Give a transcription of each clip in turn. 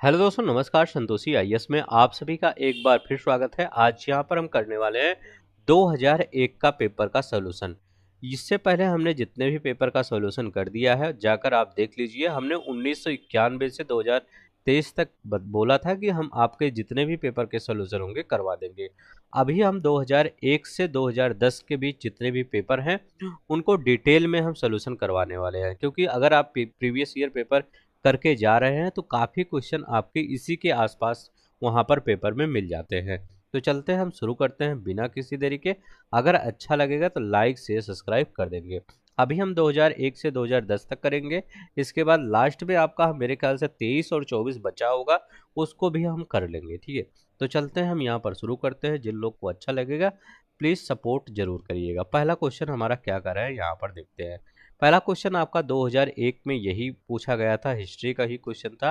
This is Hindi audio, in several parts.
हेलो दोस्तों, नमस्कार। संतोषी आईएएस में आप सभी का एक बार फिर स्वागत है। आज यहाँ पर हम करने वाले हैं 2001 का पेपर का सॉल्यूशन। इससे पहले हमने जितने भी पेपर का सॉल्यूशन कर दिया है जाकर आप देख लीजिए। हमने 1991 से 2023 तक बोला था कि हम आपके जितने भी पेपर के सॉल्यूशन होंगे करवा देंगे। अभी हम 2001 से 2010 के बीच जितने भी पेपर हैं उनको डिटेल में हम सॉल्यूशन करवाने वाले हैं, क्योंकि अगर आप प्रीवियस ईयर पेपर करके जा रहे हैं तो काफ़ी क्वेश्चन आपके इसी के आसपास वहाँ पर पेपर में मिल जाते हैं। तो चलते हैं, हम शुरू करते हैं बिना किसी देरी के। अगर अच्छा लगेगा तो लाइक शेयर सब्सक्राइब कर देंगे। अभी हम 2001 से 2010 तक करेंगे। इसके बाद लास्ट में आपका मेरे ख्याल से 23 और 24 बचा होगा, उसको भी हम कर लेंगे। ठीक है, तो चलते हैं, हम यहाँ पर शुरू करते हैं। जिन लोग को अच्छा लगेगा प्लीज़ सपोर्ट जरूर करिएगा। पहला क्वेश्चन हमारा क्या कर रहा है यहाँ पर देखते हैं। पहला क्वेश्चन आपका 2001 में यही पूछा गया था, हिस्ट्री का ही क्वेश्चन था।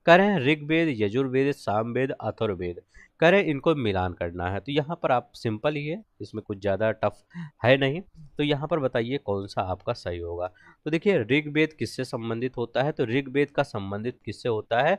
कह रहे हैं ऋग्वेद, यजुर्वेद, सामवेद, अथर्ववेद, कह रहे हैं इनको मिलान करना है। तो यहाँ पर आप सिंपल ही है, इसमें कुछ ज़्यादा टफ है नहीं। तो यहाँ पर बताइए कौन सा आपका सही होगा। तो देखिए, ऋग्वेद किससे संबंधित होता है? तो ऋग्वेद का संबंधित किससे होता है?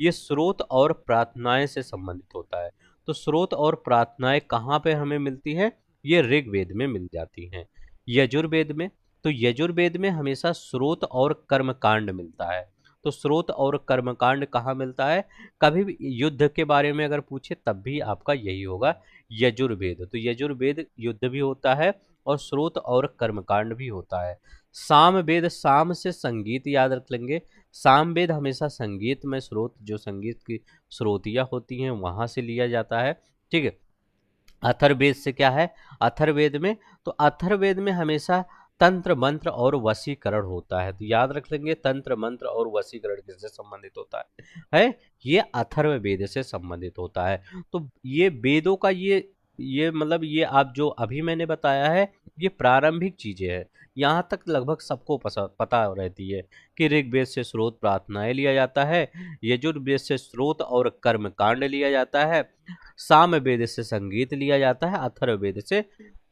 ये स्रोत और प्रार्थनाएं से संबंधित होता है। तो स्रोत और प्रार्थनाएं कहाँ पे हमें मिलती हैं? ये ऋग्वेद में मिल जाती हैं। यजुर्वेद में, तो यजुर्वेद में हमेशा स्रोत और कर्मकांड मिलता है। तो स्रोत और कर्मकांड कहाँ मिलता है? कभी भी युद्ध के बारे में अगर पूछे तब भी आपका यही होगा, यजुर्वेद। तो यजुर्वेद युद्ध भी होता है और स्रोत और कर्मकांड भी होता है। सामवेद, साम से संगीत याद रख लेंगे। सामवेद हमेशा संगीत में स्रोत, जो संगीत की स्रोतियाँ होती हैं वहां से लिया जाता है। ठीक है। अथर्ववेद से क्या है? अथर्ववेद में, तो अथर्ववेद में हमेशा तंत्र मंत्र और वशीकरण होता है। तो याद रख लेंगे, तंत्र मंत्र और वशीकरण किससे संबंधित होता है? ये अथर्ववेद से संबंधित होता है। तो ये वेदों का ये मतलब ये आप जो अभी मैंने बताया है ये प्रारंभिक चीजें हैं। यहाँ तक लगभग सबको पता रहती है कि ऋग्वेद से स्रोत प्रार्थनाएं लिया जाता है, यजुर्वेद से स्रोत और कर्मकांड लिया जाता है, सामवेद से संगीत लिया जाता है, अथर्ववेद से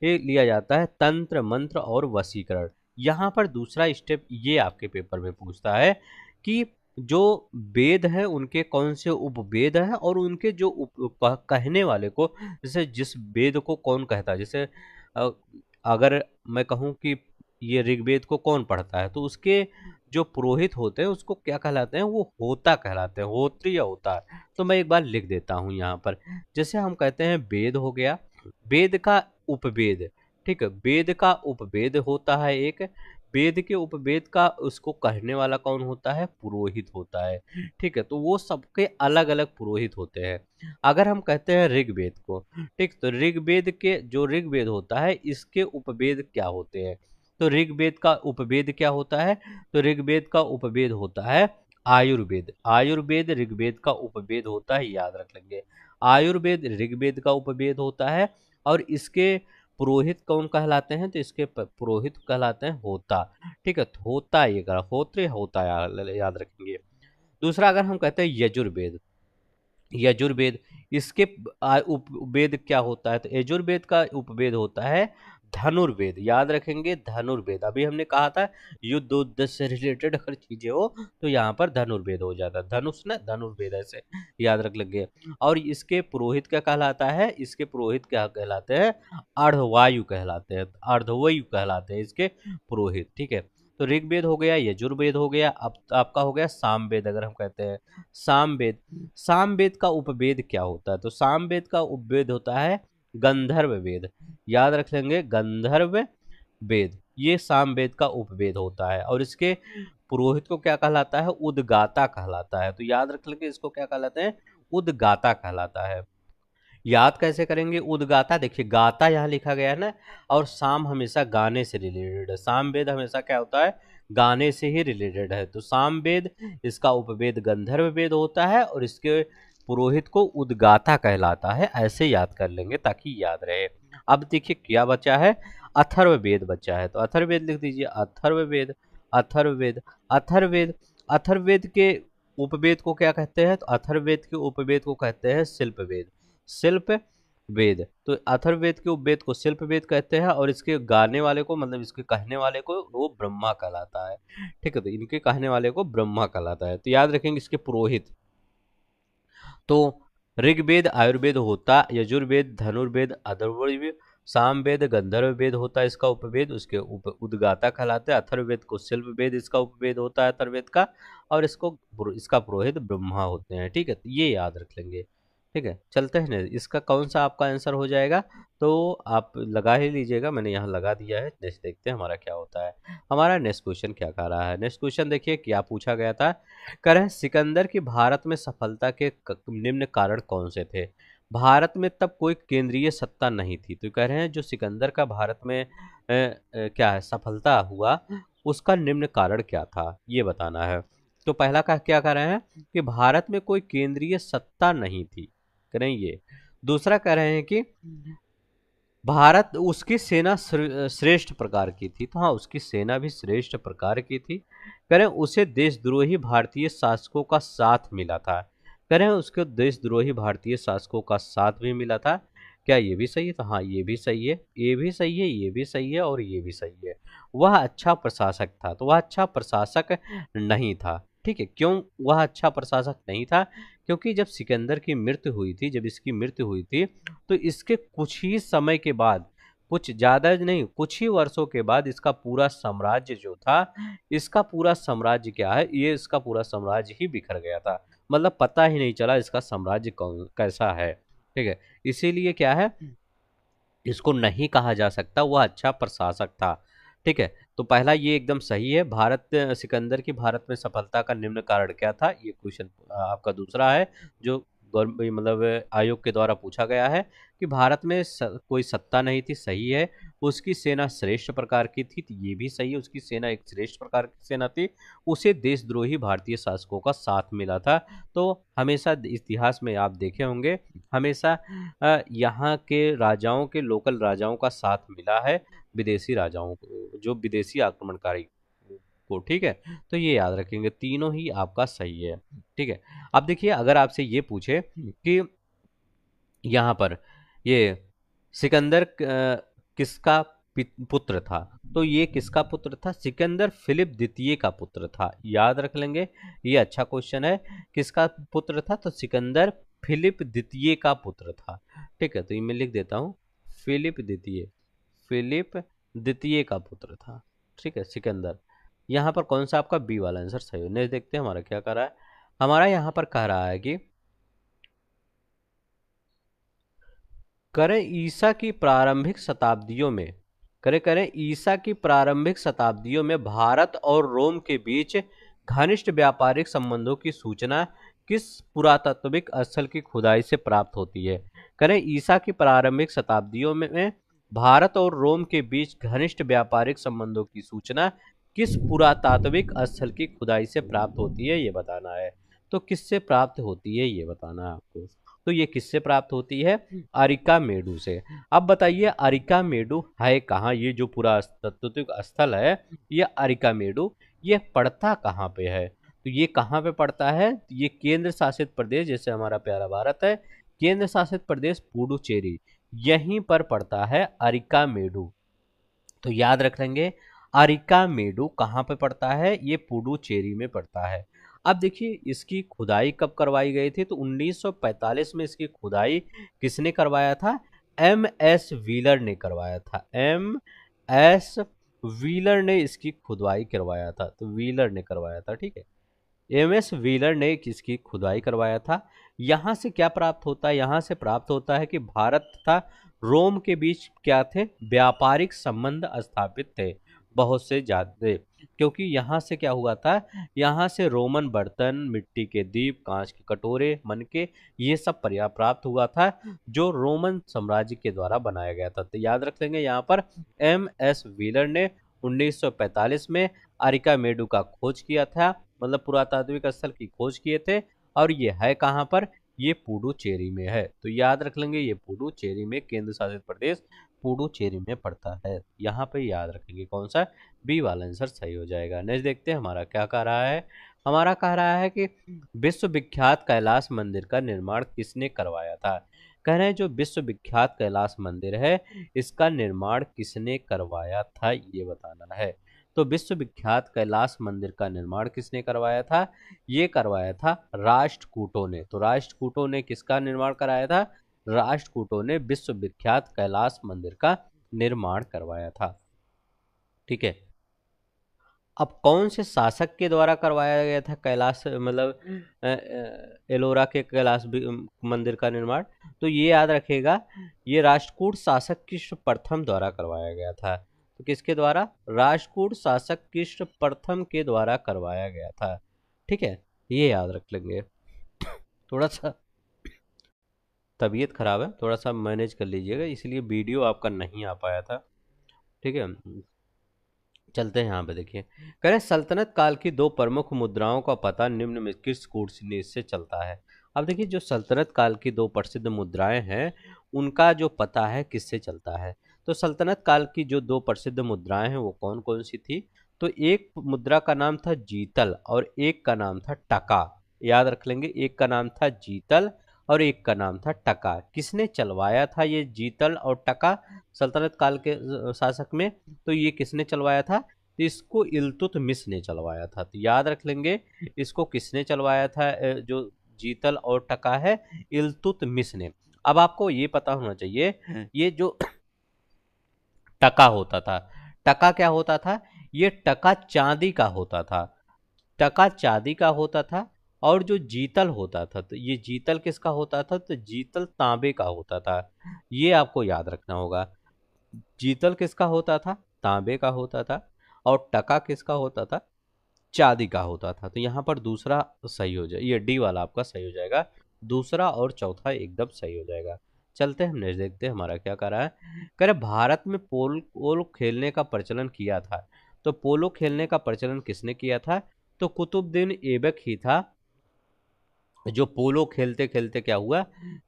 ये लिया जाता है तंत्र मंत्र और वशीकरण। यहाँ पर दूसरा स्टेप ये आपके पेपर में पूछता है कि जो वेद है उनके कौन से उपवेद हैं और उनके जो कहने वाले को, जैसे जिस वेद को कौन कहता है। जैसे अ, अगर मैं कहूँ कि ये ऋग्वेद को कौन पढ़ता है तो उसके जो पुरोहित होते हैं उसको क्या कहलाते हैं? वो होता कहलाते हैं, होत्र या होता। तो मैं एक बार लिख देता हूँ यहाँ पर। जैसे हम कहते हैं वेद हो गया, वेद का उपवेद। ठीक है, वेद का उपवेद होता है एक। वेद के उपवेद का उसको कहने वाला कौन होता है? पुरोहित होता है। ठीक है, तो वो सबके अलग अलग पुरोहित होते हैं। अगर हम कहते हैं ऋग्वेद को, ठीक, तो ऋग्वेद के जो ऋग्वेद होता है इसके उपवेद क्या होते हैं? तो ऋग्वेद का उपवेद क्या होता है? तो ऋग्वेद का उपवेद होता है आयुर्वेद। आयुर्वेद ऋग्वेद का उपवेद होता है, याद रख लेंगे। आयुर्वेद ऋग्वेद का उपवेद होता है और इसके पुरोहित कौन कहलाते हैं? तो इसके पुरोहित कहलाते हैं होता। ठीक है, होता ये कहा, होत्र होता याद रखेंगे। दूसरा अगर हम कहते हैं यजुर्वेद, यजुर्वेद इसके उपवेद क्या होता है? तो यजुर्वेद का उपवेद होता है धनुर्वेद। याद रखेंगे, धनुर्वेद। अभी हमने कहा था युद्ध उद्ध से रिलेटेड अगर चीजें हो तो यहाँ पर धनुर्वेद हो जाता है। धनुष ना धनुर्वेद, ऐसे याद रख लेंगे। और इसके पुरोहित क्या कहलाता है? इसके पुरोहित क्या कहलाते हैं? अर्धवायु कहलाते हैं, अर्धवायु कहलाते हैं इसके पुरोहित। ठीक है, तो ऋग्वेद हो गया, यजुर्वेद हो गया, अब आपका हो गया सामवेद। अगर हम कहते हैं सामवेद, सामवेद का उपवेद क्या होता है? तो सामवेद का उपवेद होता है गंधर्व वेद। याद रख लेंगे, गंधर्व वेद ये सामवेद का उपवेद होता है और इसके पुरोहित को क्या कहलाता है? उद्गाता कहलाता है। तो याद रख लेंगे, इसको क्या कहलाते हैं? उद्गाता कहलाता है। याद कैसे करेंगे उद्गाता? देखिए, गाता यहाँ लिखा गया है ना, और साम हमेशा गाने से रिलेटेड है। सामवेद हमेशा क्या होता है? गाने से ही रिलेटेड है। तो सामवेद, इसका उपवेद गंधर्व वेद होता है और इसके पुरोहित को उद्गाता कहलाता है। ऐसे याद कर लेंगे ताकि याद रहे। अब देखिए क्या बचा है? अथर्ववेद बचा है। तो अथर्ववेद लिख दीजिए, अथर्ववेद। अथर्ववेद, अथर्ववेद, अथर्ववेद के उपवेद को क्या कहते हैं? तो अथर्ववेद के उपवेद को कहते हैं शिल्पवेद। शिल्प वेद। तो अथर्ववेद के उपवेद को शिल्प वेद कहते हैं और इसके गाने वाले को, मतलब इसके कहने वाले को, वो ब्रह्मा कहलाता है। ठीक है, तो इनके कहने वाले को ब्रह्मा कहलाता है। तो याद रखेंगे इसके पुरोहित, तो ऋग्वेद आयुर्वेद होता, यजुर्वेद धनुर्वेद अथर्ववेद, सामवेद गंधर्व वेद होता है इसका उपवेद, उसके उद्गाता कहलाते हैं। अथर्ववेद को शिल्प वेद इसका उपवेद होता है अथर्ववेद का, और इसका पुरोहित ब्रह्मा होते हैं। ठीक है, तो ये याद रख लेंगे। ठीक है, चलते हैं ना, इसका कौन सा आपका आंसर हो जाएगा, तो आप लगा ही लीजिएगा, मैंने यहाँ लगा दिया है। नेक्स्ट देखते हैं हमारा क्या होता है। हमारा नेक्स्ट क्वेश्चन क्या कह रहा है, नेक्स्ट क्वेश्चन देखिए क्या पूछा गया था। कह रहे हैं सिकंदर की भारत में सफलता के निम्न कारण कौन से थे। भारत में तब कोई केंद्रीय सत्ता नहीं थी, तो कह रहे हैं जो सिकंदर का भारत में क्या है सफलता हुआ, उसका निम्न कारण क्या था ये बताना है। तो पहला का क्या कह रहे हैं कि भारत में कोई केंद्रीय सत्ता नहीं थी, कह रहे हैं ये। दूसरा कह रहे हैं कि भारत उसकी सेना श्रेष्ठ प्रकार की थी, तो हाँ उसकी सेना भी श्रेष्ठ प्रकार की थी। करें उसे देशद्रोही भारतीय शासकों का साथ मिला था, करें उसके देशद्रोही भारतीय शासकों का साथ भी मिला था। क्या ये भी सही है, तो हाँ ये भी सही है, ये भी सही है, ये भी सही है और ये भी सही है। वह अच्छा प्रशासक था, तो वह अच्छा प्रशासक नहीं था। ठीक है, क्यों वह अच्छा प्रशासक नहीं था, क्योंकि जब सिकंदर की मृत्यु हुई थी, जब इसकी मृत्यु हुई थी, तो इसके कुछ ही समय के बाद, कुछ ज्यादा नहीं कुछ ही वर्षों के बाद इसका पूरा साम्राज्य जो था, इसका पूरा साम्राज्य क्या है, ये इसका पूरा साम्राज्य ही बिखर गया था। मतलब पता ही नहीं चला इसका साम्राज्य कौन कैसा है। ठीक है, इसीलिए क्या है, इसको नहीं कहा जा सकता वह अच्छा प्रशासक था। ठीक है, तो पहला ये एकदम सही है। सिकंदर की भारत में सफलता का निम्न कारण क्या था, ये क्वेश्चन आपका दूसरा है, जो मतलब आयोग के द्वारा पूछा गया है कि भारत में कोई सत्ता नहीं थी, सही है। उसकी सेना श्रेष्ठ प्रकार की थी, तो ये भी सही है, उसकी सेना एक श्रेष्ठ प्रकार की सेना थी। उसे देशद्रोही भारतीय शासकों का साथ मिला था। तो हमेशा इतिहास में आप देखे होंगे, हमेशा यहाँ के राजाओं के लोकल राजाओं का साथ मिला है विदेशी राजाओं को, जो विदेशी आक्रमणकारी को। ठीक है, तो ये याद रखेंगे, तीनों ही आपका सही है। ठीक है, अब देखिए अगर आपसे ये पूछे कि यहाँ पर ये सिकंदर किसका पुत्र था, तो ये किसका पुत्र था, सिकंदर फिलिप द्वितीय का पुत्र था। याद रख लेंगे, ये अच्छा क्वेश्चन है। किसका पुत्र था, तो सिकंदर फिलिप द्वितीय का पुत्र था। ठीक है, तो ये मैं लिख देता हूँ, फिलिप द्वितीय, फिलिप द्वितीय का पुत्र था। ठीक है, सिकंदर। यहाँ पर कौन सा आपका बी वाला आंसर सही हो। नेक्स्ट देखते हैं हमारा क्या कर रहा है। हमारा यहाँ पर कह रहा है कि करें ईसा की प्रारंभिक शताब्दियों में, करें ईसा की प्रारंभिक शताब्दियों में भारत और रोम के बीच घनिष्ठ व्यापारिक संबंधों की सूचना किस पुरातात्विक स्थल की खुदाई से प्राप्त होती है। करें ईसा की प्रारंभिक शताब्दियों में भारत और रोम के बीच घनिष्ठ व्यापारिक संबंधों की सूचना किस पुरातात्विक स्थल की खुदाई से प्राप्त होती है, ये बताना है। तो किससे प्राप्त होती है ये बताना है आपको। तो ये किससे प्राप्त होती है, अरिका मेडू से। अब बताइए अरिका मेडू है कहाँ, ये जो पुरातात्विक स्थल है, ये अरिका मेडू, ये पड़ता कहाँ पे है, तो ये कहाँ पे पड़ता है, ये केंद्र शासित प्रदेश, जैसे हमारा प्यारा भारत है, केंद्र शासित प्रदेश पुडुचेरी, यहीं पर पड़ता है अरिका मेडू। तो याद रख लेंगे, अरिका मेडू कहाँ पे पड़ता है, ये पुडुचेरी में पड़ता है। अब देखिए इसकी खुदाई कब करवाई गई थी, तो 1945 में इसकी खुदाई किसने करवाया था, एम एस व्हीलर ने करवाया था। एम एस व्हीलर ने इसकी खुदाई करवाया था, तो व्हीलर ने करवाया था। ठीक है, एम एस व्हीलर ने किसकी खुदाई करवाया था। यहाँ से क्या प्राप्त होता है, यहाँ से प्राप्त होता है कि भारत तथा रोम के बीच क्या थे, व्यापारिक संबंध स्थापित थे बहुत से ज्यादा। क्योंकि यहाँ से क्या हुआ था, यहाँ से रोमन बर्तन, मिट्टी के दीप, कांच के कटोरे, मनके, ये सब पर्याप्त प्राप्त हुआ था, जो रोमन साम्राज्य के द्वारा बनाया गया था। तो याद रख लेंगे यहाँ पर एम एस व्हीलर ने 1945 में अरिका मेडू का खोज किया था, मतलब पुरातात्विक स्थल की खोज किए थे। और ये है कहाँ पर, ये पुडुचेरी में है। तो याद रख लेंगे, ये पुडुचेरी में, केंद्र शासित प्रदेश पुडुचेरी में पड़ता है। यहाँ पे याद रखेंगे कौन सा, बी वाला आंसर सही हो जाएगा। नेक्स्ट देखते हैं हमारा क्या कह रहा है। हमारा कह रहा है कि विश्व विख्यात कैलाश मंदिर का निर्माण किसने करवाया था। कह रहे हैं जो विश्व विख्यात कैलाश मंदिर है, इसका निर्माण किसने करवाया था, ये बताना है। तो विश्व विख्यात कैलाश मंदिर का निर्माण किसने करवाया था? ये करवाया था राष्ट्रकूटों ने। तो राष्ट्रकूटों ने किसका निर्माण कराया था? राष्ट्रकूटों ने विश्व विख्यात कैलाश मंदिर का निर्माण करवाया था। ठीक है। अब कौन से शासक के द्वारा करवाया गया था कैलाश मतलब एलोरा के मंदिर का निर्माण? तो ये याद रखेगा, ये राष्ट्रकूट शासक कृष्ण प्रथम द्वारा करवाया गया था। तो किसके द्वारा? राष्ट्रकूट शासक कृष्ण प्रथम के द्वारा करवाया गया था। ठीक है, ये याद रख लेंगे। थोड़ा सा तबीयत खराब है, थोड़ा सा मैनेज कर लीजिएगा, इसलिए वीडियो आपका नहीं आ पाया था। ठीक है, चलते हैं यहाँ पे। देखिए, कह रहे सल्तनत काल की दो प्रमुख मुद्राओं का पता निम्न में किस कूटनीति से चलता है? अब देखिए, जो सल्तनत काल की दो प्रसिद्ध मुद्राएं हैं उनका जो पता है किससे चलता है? तो सल्तनत काल की जो दो प्रसिद्ध मुद्राएं हैं वो कौन कौन सी थी? तो एक मुद्रा का नाम था जीतल और एक का नाम था टका। याद रख लेंगे, एक का नाम था जीतल और एक का नाम था टका। किसने चलवाया था ये जीतल और टका सल्तनत काल के शासक में? तो ये किसने चलवाया था? तो इसको इल्तुतमिश ने चलवाया था। तो याद रख लेंगे, इसको किसने चलवाया था? जो जीतल और टका है, इल्तुतमिश ने। अब आपको ये पता होना चाहिए, ये जो टका होता था, टका क्या होता था? ये टका चांदी का होता था। टका चांदी का होता था। और जो जीतल होता था, तो ये जीतल किसका होता था? तो जीतल तांबे का होता था। ये आपको याद रखना होगा। जीतल किसका होता था? तांबे का होता था। और टका किसका होता था? चांदी का होता था। तो यहाँ पर दूसरा सही हो जाए, ये डी वाला आपका सही हो जाएगा। दूसरा और चौथा एकदम सही हो जाएगा। चलते हैं, हम नेक्स्ट देखते हैं हमारा क्या कर रहा है। कह रहे भारत में पोलो खेलने का प्रचलन किया था। तो पोलो खेलने का प्रचलन किसने किया था? तो कुतुबुद्दीन ऐबक ही था, जो पोलो खेलते खेलते क्या हुआ,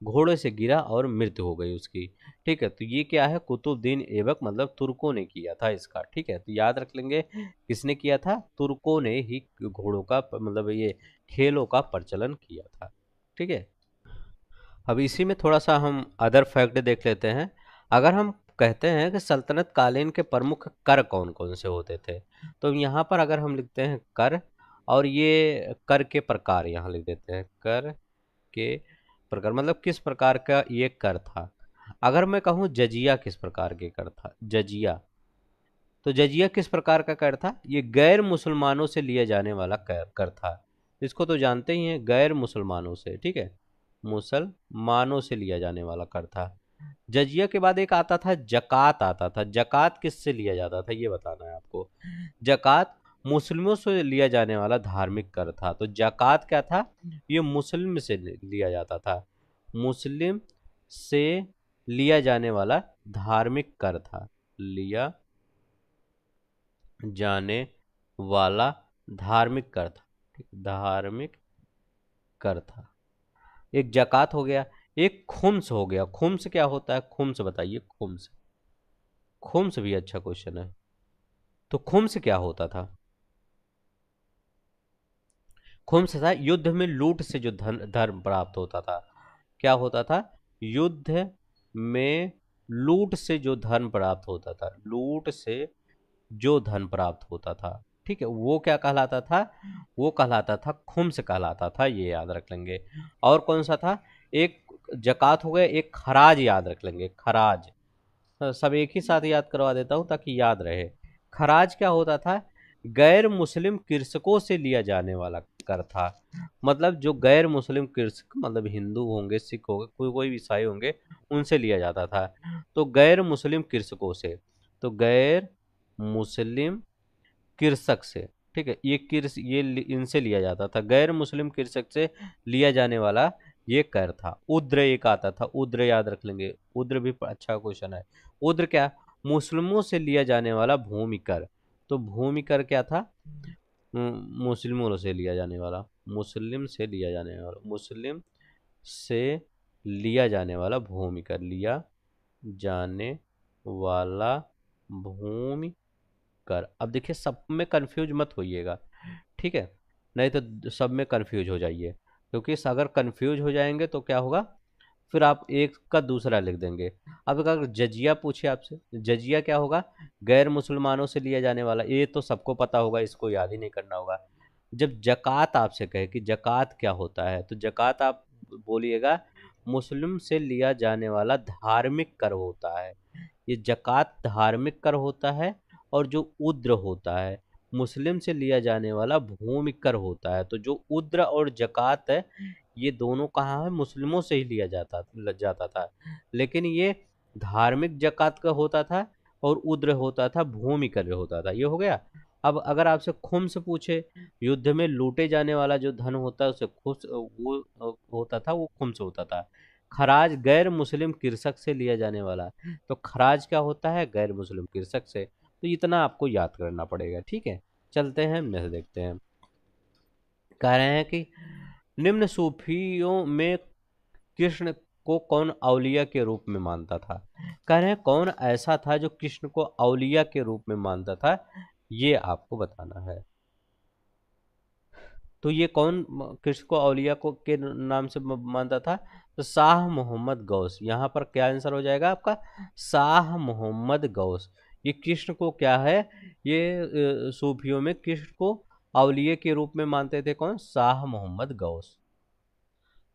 घोड़े से गिरा और मृत्यु हो गई उसकी। ठीक है, तो ये क्या है? कुतुबुद्दीन ऐबक मतलब तुर्कों ने किया था इसका। ठीक है, तो याद रख लेंगे किसने किया था? तुर्कों ने ही घोड़ों का मतलब ये खेलों का प्रचलन किया था। ठीक है, अब इसी में थोड़ा सा हम अदर फैक्ट देख लेते हैं। अगर हम कहते हैं कि सल्तनत कालीन के प्रमुख कर कौन कौन से होते थे, तो यहाँ पर अगर हम लिखते हैं कर, और ये कर के प्रकार यहाँ लिख देते हैं, कर के प्रकार मतलब किस प्रकार का ये कर था। अगर मैं कहूँ जजिया किस प्रकार के कर था, जजिया, तो जजिया किस प्रकार का कर था? ये गैर मुसलमानों से लिया जाने वाला कर था। इसको तो जानते ही हैं, गैर मुसलमानों से। ठीक है, मुसलमानों से लिया जाने वाला कर था। जजिया के बाद एक आता था जकात, आता था। जकात किससे लिया जाता था ये बताना है आपको। जकात मुस्लिमों से लिया जाने वाला धार्मिक कर था। तो जकात क्या था? ये मुस्लिम से लिया जाता था। मुस्लिम से लिया जाने वाला धार्मिक कर था। लिया जाने वाला धार्मिक कर था। ठीक, धार्मिक कर था। एक जकात हो गया, एक खुम्स हो गया। खुम्स क्या होता है? खुम्स बताइए, खुम्स। खुम्स भी अच्छा क्वेश्चन है। तो खुम्स क्या होता था? खुम्स था युद्ध में लूट से जो धर्म प्राप्त होता था। क्या होता था? युद्ध में लूट से जो धन प्राप्त होता था, लूट से जो धन प्राप्त होता था। ठीक है, वो क्या कहलाता था? वो कहलाता था खुम्स कहलाता था। ये याद रख लेंगे। और कौन सा था? एक जकात हो गया, एक खराज याद रख लेंगे, खराज। सब एक ही साथ याद करवा देता हूँ ताकि याद रहे। खराज क्या होता था? गैर मुस्लिम कृषकों से लिया जाने वाला कर था। मतलब जो गैर मुस्लिम कृषक मतलब हिंदू होंगे, सिख होंगे, कोई कोई ईसाई होंगे, उनसे लिया जाता था। तो गैर मुस्लिम कृषकों से, तो गैर मुस्लिम कृषक से। ठीक है, ये इनसे लिया जाता था, गैर मुस्लिम कृषक से लिया जाने वाला ये कर था। उद्र एक आता था, उद्र याद रख लेंगे। उद्र भी अच्छा क्वेश्चन है। उद्र क्या? मुस्लिमों से लिया जाने वाला भूमि कर। तो भूमि कर क्या था? मुस्लिमों से लिया जाने वाला, मुस्लिम से लिया जाने वाला, मुस्लिम से लिया जाने वाला भूमि कर, लिया जाने वाला भूमि कर। अब देखिए, सब में कंफ्यूज मत होइएगा। ठीक है, नहीं तो सब में कंफ्यूज हो जाइए, क्योंकि अगर कंफ्यूज हो जाएंगे तो क्या होगा, फिर आप एक का दूसरा लिख देंगे। अब अगर जजिया पूछे आपसे, जजिया क्या होगा? गैर मुसलमानों से लिया जाने वाला, ये तो सबको पता होगा, इसको याद ही नहीं करना होगा। जब जकात आपसे कहे कि जकात क्या होता है, तो जकात आप बोलिएगा मुस्लिम से लिया जाने वाला धार्मिक कर होता है। ये जकात धार्मिक कर होता है, और जो उद्र होता है मुस्लिम से लिया जाने वाला भूमि कर होता है। तो जो उद्र और जकात है, ये दोनों कहाँ है? मुस्लिमों से ही लिया जाता था। लेकिन ये धार्मिक जकात का होता था, और उद्र होता था, भूमि कर होता था। ये हो गया। अब अगर आपसे खुम्स पूछे, युद्ध में लूटे जाने वाला जो धन होता है उसे खुस वो होता था, वो खुम्स होता था। खराज गैर मुस्लिम कृषक से लिया जाने वाला, तो खराज क्या होता है? गैर मुस्लिम कृषक से। तो इतना आपको याद करना पड़ेगा, ठीक है। चलते हैं नेक्स्ट देखते हैं। कह रहे हैं कि निम्न सूफियों में कृष्ण को कौन औलिया के रूप में मानता था? कह रहे हैं कौन ऐसा था जो कृष्ण को औलिया के रूप में मानता था, ये आपको बताना है। तो ये कौन कृष्ण को औलिया को के नाम से मानता था? तो शाह मोहम्मद गौस। यहाँ पर क्या आंसर हो जाएगा आपका? शाह मोहम्मद गौस। ये कृष्ण को क्या है? ये सूफियों में कृष्ण को औलिया के रूप में मानते थे कौन? शाह मोहम्मद गौस।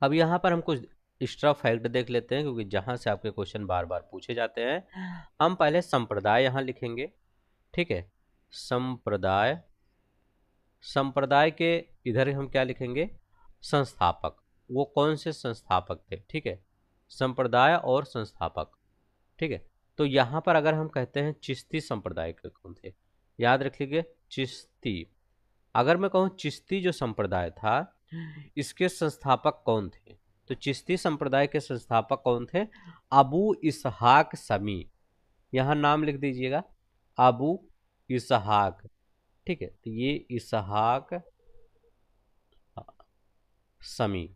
अब यहाँ पर हम कुछ एक्स्ट्रा फैक्ट देख लेते हैं, क्योंकि जहाँ से आपके क्वेश्चन बार बार पूछे जाते हैं। हम पहले संप्रदाय यहाँ लिखेंगे, ठीक है। संप्रदाय, संप्रदाय के इधर हम क्या लिखेंगे? संस्थापक। वो कौन से संस्थापक थे? ठीक है, संप्रदाय और संस्थापक, ठीक है। तो यहाँ पर अगर हम कहते हैं चिश्ती संप्रदाय के कौन थे, याद रख लीजिए चिश्ती। अगर मैं कहूँ चिश्ती जो संप्रदाय था, इसके संस्थापक कौन थे? तो चिश्ती संप्रदाय के संस्थापक कौन थे? अबू इसहाक समी। यहाँ नाम लिख दीजिएगा, अबू इसहाक, ठीक है। तो ये इसहाक समी,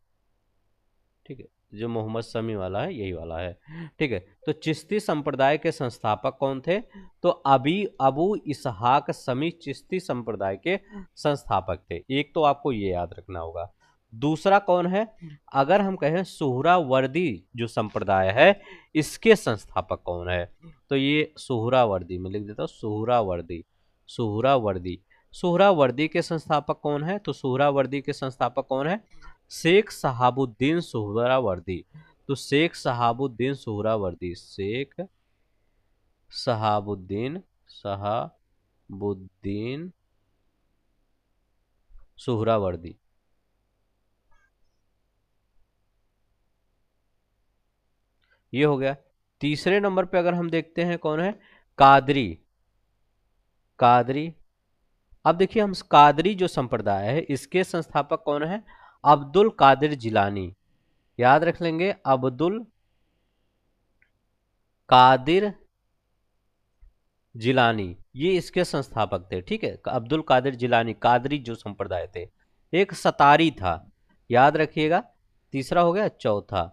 ठीक है। जो मोहम्मद शमी वाला है यही वाला है, ठीक है। तो चिश्ती संप्रदाय के संस्थापक कौन थे? तो अबू इसहाक शमी चिश्ती संप्रदाय के संस्थापक थे। एक तो आपको ये याद रखना होगा। दूसरा कौन है? अगर हम कहें सुहरावर्दी जो संप्रदाय है, इसके संस्थापक कौन है? तो ये सुहरावर्दी, मैं लिख देता हूँ सुहरावर्दी। सुहरावर्दी, सुहरावर्दी के संस्थापक कौन है? तो सुहरावर्दी के संस्थापक कौन है? शेख शहाबुद्दीन सुहरावर्दी। तो शेख शहाबुद्दीन सुहरावर्दी, शेख शहाबुद्दीन शहाबुद्दीन सुहरावर्दी। ये हो गया। तीसरे नंबर पे अगर हम देखते हैं कौन है? कादरी। कादरी, अब देखिए हम कादरी जो संप्रदाय है इसके संस्थापक कौन है? अब्दुल कादिर जिलानी। याद रख लेंगे, अब्दुल कादिर जिलानी, ये इसके संस्थापक थे, ठीक है। अब्दुल कादिर जिलानी, कादरी जो संप्रदाय थे। एक सतारी था, याद रखिएगा। तीसरा हो गया। चौथा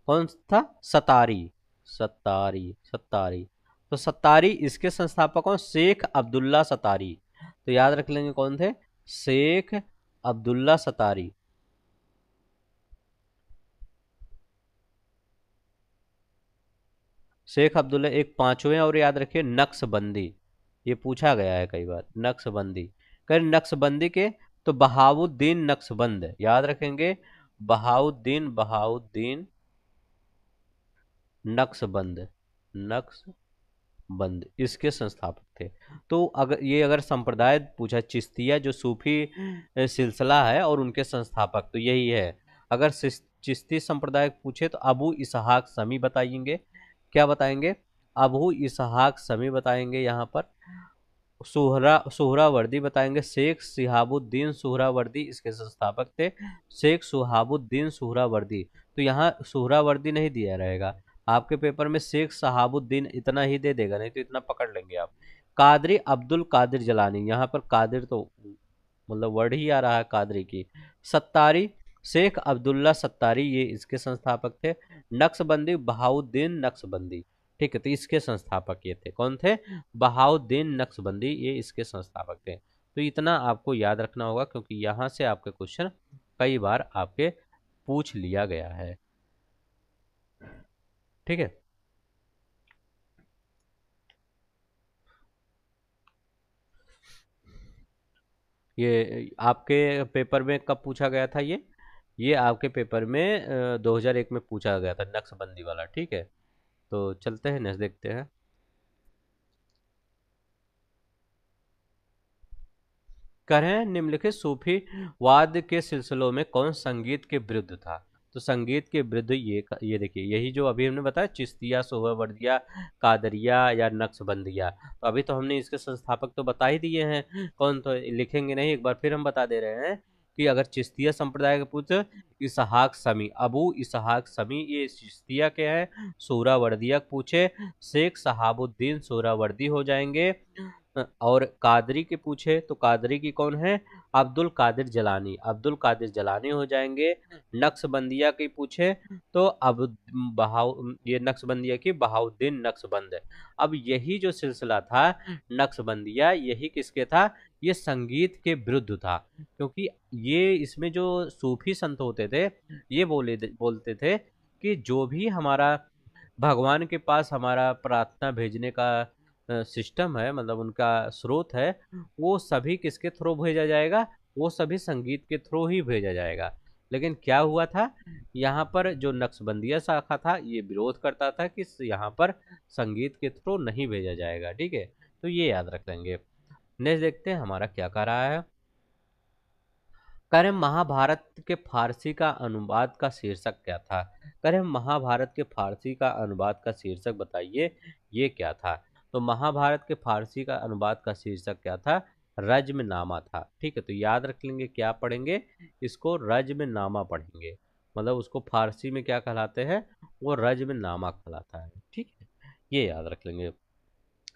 कौन था? सतारी। सतारी, सतारी। तो सतारी इसके संस्थापक कौन? शेख अब्दुल्ला सतारी। तो याद रख लेंगे कौन थे? शेख अब्दुल्ला सतारी। शेख अब्दुल्ला। एक पांचवें और याद रखिए, नक्शबंदी। ये पूछा गया है कई बार, नक्शबंदी। कर नक्शबंदी के, तो बहाउद्दीन नक्शबंद, याद रखेंगे। बहाउद्दीन, बहाउद्दीन नक्शबंद, नक्शबंद इसके संस्थापक थे। तो अगर संप्रदाय पूछा, चिश्तिया जो सूफी सिलसिला है और उनके संस्थापक, तो यही है। अगर चिश्ती संप्रदाय पूछे तो अबू इसहाक समी बताएंगे। क्या बताएंगे? अबू इसहाक समी बताएंगे। यहाँ पर सुहरावर्दी बताएंगे। शेख शिहाबुद्दीन सुहरावर्दी इसके संस्थापक थे, शेख सुहाबुद्दीन सुहरावर्दी। तो यहाँ सुहरावर्दी नहीं दिया रहेगा आपके पेपर में, शेख शहाबुद्दीन इतना ही दे देगा, नहीं तो इतना पकड़ लेंगे आप। कादरी अब्दुल कादिर जलानी, यहाँ पर कादिर तो मतलब वर्ड ही आ रहा है कादरी की। सत्तारी, शेख अब्दुल्ला सत्तारी, ये इसके संस्थापक थे। नक्शबंदी बहाउद्दीन नक्शबंदी, ठीक है। तो इसके संस्थापक ये थे, कौन थे? बहाउद्दीन नक्शबंदी, ये इसके संस्थापक थे। तो इतना आपको याद रखना होगा, क्योंकि यहाँ से आपके क्वेश्चन कई बार आपके पूछ लिया गया है। ठीक है। ये आपके पेपर में कब पूछा गया था ये आपके पेपर में 2001 में पूछा गया था, नक्शबंदी वाला। ठीक है, तो चलते हैं नेक्स्ट देखते हैं। कह रहे हैं निम्नलिखित सूफी वाद के सिलसिलों में कौन संगीत के विरुद्ध था। तो संगीत के विरुद्ध ये देखिए, यही जो अभी हमने बताया, चिश्तिया, सोहरावर्दिया, कादरिया या नक्शबंदिया। तो अभी तो हमने इसके संस्थापक तो बता ही दिए हैं कौन, तो लिखेंगे नहीं, एक बार फिर हम बता दे रहे हैं कि अगर चिश्तिया संप्रदाय के पुत्र इसहाक समी, अबू इसहाक समी, ये चिश्तिया के हैं। सोहरावर्दिया पूछे शेख शहाबुद्दीन सोहरावर्दी हो जाएंगे। और कादरी के पूछे तो कादरी की कौन है, अब्दुल कादिर जलानी, अब्दुल कादिर जलानी हो जाएंगे। नक्शबंदिया की पूछे तो अब ये नक्शबंदिया की बहाउद्दीन नक्शबंद है। अब यही जो सिलसिला था नक्शबंदिया, यही किसके था, ये संगीत के विरुद्ध था। क्योंकि ये इसमें जो सूफी संत होते थे, ये बोलते थे कि जो भी हमारा भगवान के पास हमारा प्रार्थना भेजने का सिस्टम है, मतलब उनका स्रोत है, वो सभी किसके थ्रू भेजा जाएगा, वो सभी संगीत के थ्रू ही भेजा जाएगा। लेकिन क्या हुआ था, यहाँ पर जो नक्शबंदिया शाखा था ये विरोध करता था कि यहाँ पर संगीत के थ्रू नहीं भेजा जाएगा। ठीक है, तो ये याद रख लेंगे। नेक्स्ट देखते हैं हमारा क्या कह रहा है। कह रहे महाभारत के फारसी का अनुवाद का शीर्षक क्या था। कह रहे महाभारत के फारसी का अनुवाद का शीर्षक बताइए, ये क्या था। तो महाभारत के फारसी का अनुवाद का शीर्षक क्या था, रज्मनामा था। ठीक है, तो याद रख लेंगे, क्या पढ़ेंगे इसको, रज्मनामा पढ़ेंगे। मतलब उसको फारसी में क्या कहलाते हैं, वो रज्मनामा कहलाता है। ठीक है, ये याद रख लेंगे।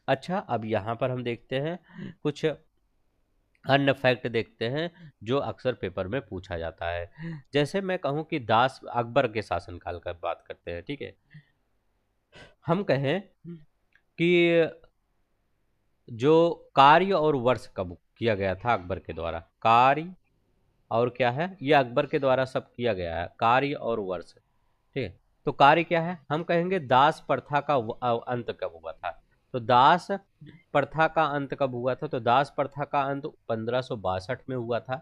अच्छा, अब यहाँ पर हम देखते हैं कुछ अन्य फैक्ट देखते हैं जो अक्सर पेपर में पूछा जाता है। जैसे मैं कहूं कि दास अकबर के शासनकाल का बात करते हैं। ठीक है, हम कहें कि जो कार्य और वर्ष कब किया गया था अकबर के द्वारा, कार्य और क्या है, ये अकबर के द्वारा सब किया गया है, कार्य और वर्ष। ठीक है, तो कार्य क्या है, हम कहेंगे दास प्रथा का अंत कब हुआ था। तो दास प्रथा का अंत कब हुआ था, तो दास प्रथा का अंत 1562 में हुआ था।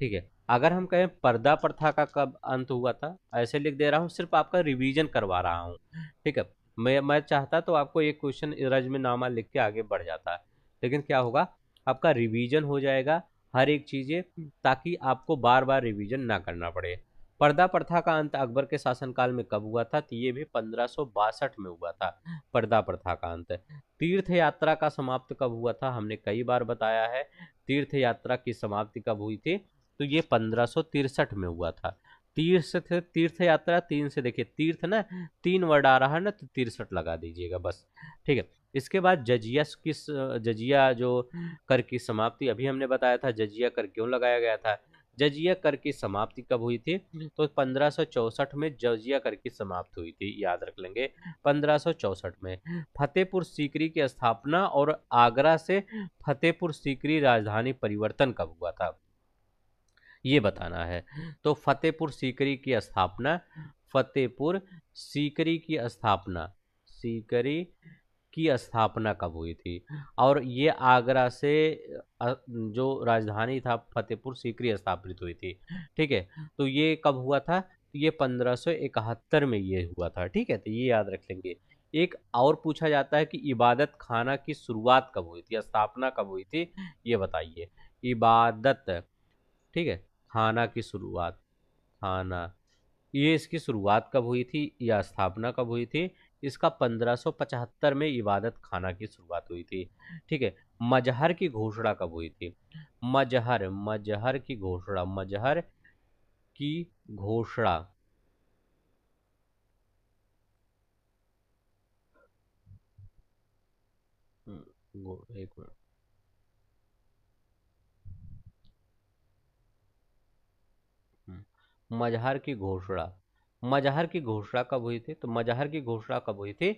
ठीक है, अगर हम कहें पर्दा प्रथा का कब अंत हुआ था, ऐसे लिख दे रहा हूँ, सिर्फ आपका रिवीजन करवा रहा हूँ। ठीक है, मैं चाहता तो आपको एक क्वेश्चन रज्मनामा लिख के आगे बढ़ जाता, लेकिन क्या होगा, आपका रिवीजन हो जाएगा हर एक चीजें, ताकि आपको बार बार रिवीजन ना करना पड़े। पर्दा प्रथा का अंत अकबर के शासनकाल में कब हुआ था, तो ये भी 1562 में हुआ था, पर्दा प्रथा का अंत। तीर्थ यात्रा का समाप्त कब हुआ था, हमने कई बार बताया है तीर्थ यात्रा की समाप्ति कब हुई थी, तो ये 1563 में हुआ था। तीर्थ यात्रा, तीन से देखिए, तीर्थ ना तीन वर्ड आ रहा है ना, तो 63 लगा दीजिएगा बस। ठीक है, इसके बाद जजिया जो कर की समाप्ति, अभी हमने बताया था जजिया कर क्यों लगाया गया था। जजिया कर की समाप्ति कब हुई थी, तो 1564 में जजिया कर की समाप्ति हुई थी, याद रख लेंगे 1564 में। फतेहपुर सीकरी की स्थापना और आगरा से फतेहपुर सीकरी राजधानी परिवर्तन कब हुआ था, ये बताना है। तो फतेहपुर सीकरी की स्थापना, फतेहपुर सीकरी की स्थापना, सीकरी की स्थापना कब हुई थी, और ये आगरा से जो राजधानी था फतेहपुर सीकरी स्थापित हुई थी। ठीक है, तो ये कब हुआ था, तो ये 1571 में ये हुआ था। ठीक है, तो ये याद रख लेंगे। एक और पूछा जाता है कि इबादत खाना की शुरुआत कब हुई थी, स्थापना कब हुई थी, ये बताइए। इबादत, ठीक है, खाना की शुरुआत, खाना, ये इसकी शुरुआत कब हुई थी या स्थापना कब हुई थी, इसका 1575 में इबादत खाना की शुरुआत हुई थी। ठीक है, मजहर की घोषणा कब हुई थी, मजहर, मजहर की घोषणा, मजहर की घोषणा, एक मिनट, मजहर की घोषणा, मजहर की घोषणा कब हुई थी, तो मजहर की घोषणा कब हुई थी,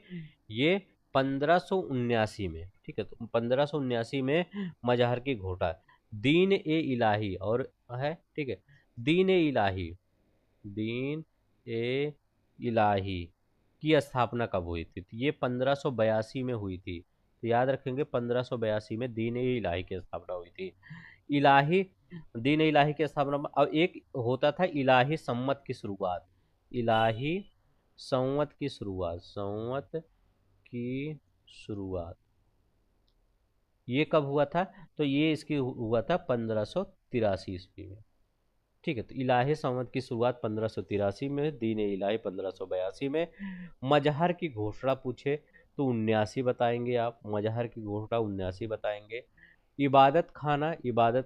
ये 1579 में। ठीक है, तो 1579 में मजहर की घोषणा, दीन ए इलाही और है। ठीक है, दीन ए इलाही, दीन ए इलाही, की स्थापना कब हुई थी? तो ये 1582 में हुई थी। तो याद रखेंगे 1582 में दीन ए इलाही की स्थापना हुई थी। इलाही दीन ए इलाही की स्थापना अब एक होता था इलाही सम्मत की शुरुआत। इलाही संवत की शुरुआत ये कब हुआ था? तो ये इसकी हुआ था 1583 ईस्वी में। ठीक है, तो इलाही संवत की शुरुआत 1583 में, दीन ए इलाही 1582 में। मजहर की घोषणा पूछे तो 79 बताएंगे आप, मजहर की घोषणा 79 बताएंगे। इबादत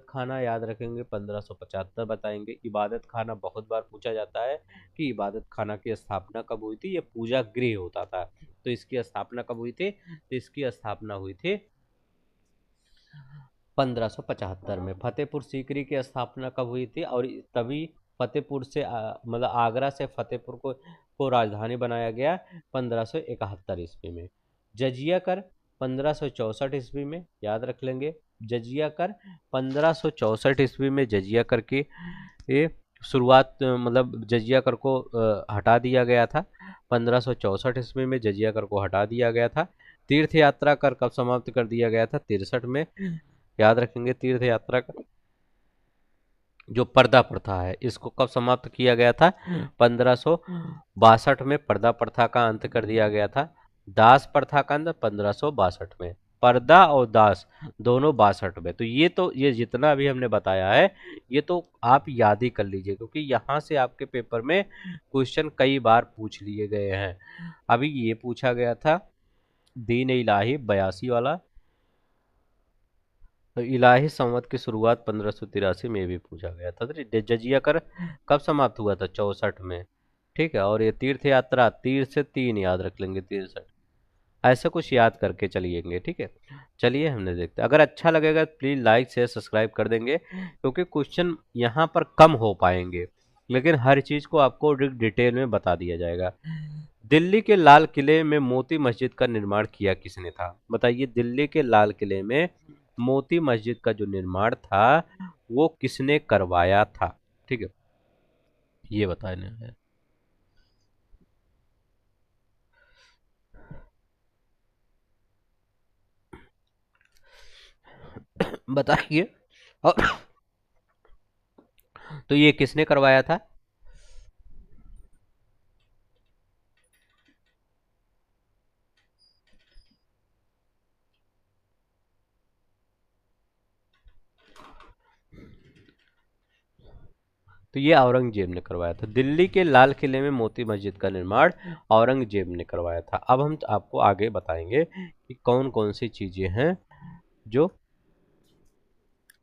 खाना याद रखेंगे 1575 बताएंगे। इबादत खाना बहुत बार पूछा जाता है कि इबादत खाना की स्थापना कब हुई थी। ये पूजा गृह होता था। तो इसकी स्थापना कब हुई थी? तो इसकी स्थापना हुई थी 1575 में। फतेहपुर सीकरी की स्थापना कब हुई थी? और तभी फतेहपुर से मतलब आगरा से फतेहपुर को राजधानी बनाया गया 1571 ईस्वी में। जजिया कर 1564 ईस्वी में, याद रख लेंगे। जजिया कर 1564 ईस्वी में जजिया कर की ये शुरुआत मतलब जजिया कर को हटा दिया गया था। 1564 ईस्वी में जजिया कर को हटा दिया गया था। तीर्थ यात्रा कर कब समाप्त कर दिया गया था? 63 में, याद रखेंगे। तीर्थ यात्रा का जो पर्दा प्रथा है इसको कब समाप्त किया गया था? 1562 में पर्दा प्रथा का अंत कर दिया गया था। दास प्रथा का अंत 1562 में। पर्दा और दास दोनों 62 में। तो ये जितना भी हमने बताया है ये तो आप याद ही कर लीजिए, क्योंकि यहाँ से आपके पेपर में क्वेश्चन कई बार पूछ लिए गए हैं। अभी ये पूछा गया था दीन इलाही 82 वाला, तो इलाही संवत की शुरुआत 1583 में भी पूछा गया था। तो जजिया कर कब समाप्त हुआ था? 64 में। ठीक है, और ये तीर्थ यात्रा तीर से 3 याद रख लेंगे, 63। ऐसे कुछ याद करके चलिएंगे। ठीक है, चलिए हमने देखते, अगर अच्छा लगेगा प्लीज लाइक शेयर सब्सक्राइब कर देंगे, क्योंकि क्वेश्चन यहाँ पर कम हो पाएंगे, लेकिन हर चीज को आपको डिटेल में बता दिया जाएगा। दिल्ली के लाल किले में मोती मस्जिद का निर्माण किया किसने था? बताइए, दिल्ली के लाल किले में मोती मस्जिद का जो निर्माण था वो किसने करवाया था? ठीक है, ये बताने हैं। बताइए। और तो ये किसने करवाया था? तो ये औरंगजेब ने करवाया था। दिल्ली के लाल किले में मोती मस्जिद का निर्माण औरंगजेब ने करवाया था। अब हम आपको आगे बताएंगे कि कौन कौन सी चीजें हैं जो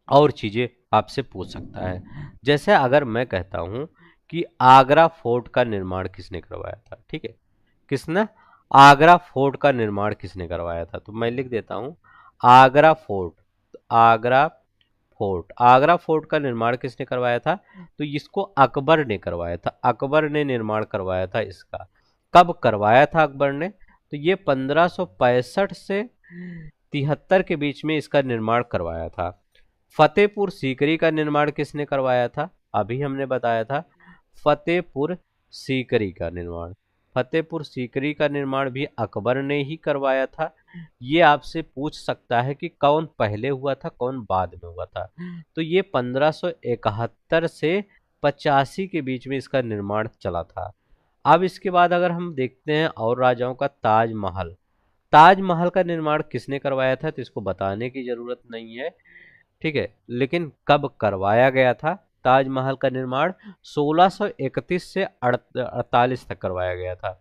और चीजें आपसे पूछ सकता है। जैसे अगर मैं कहता हूं कि आगरा फोर्ट का निर्माण किसने करवाया था? ठीक है, किसने? आगरा फोर्ट का निर्माण किसने करवाया था? तो मैं लिख देता हूं आगरा फोर्ट। आगरा फोर्ट का निर्माण किसने करवाया था? तो इसको अकबर ने करवाया था। अकबर ने निर्माण करवाया था इसका। कब करवाया था अकबर ने? तो ये 1565 से 73 के बीच में इसका निर्माण करवाया था। फतेहपुर सीकरी का निर्माण किसने करवाया था? अभी हमने बताया था फतेहपुर सीकरी का निर्माण। फतेहपुर सीकरी का निर्माण भी अकबर ने ही करवाया था। ये आपसे पूछ सकता है कि कौन पहले हुआ था कौन बाद में हुआ था। तो ये 1571 से 85 के बीच में इसका निर्माण चला था। अब इसके बाद अगर हम देखते हैं और राजाओं का ताजमहल। ताजमहल का निर्माण किसने करवाया था? तो इसको बताने की जरूरत नहीं है। ठीक है, लेकिन कब करवाया गया था? ताजमहल का निर्माण 1631 से 48 तक करवाया गया था।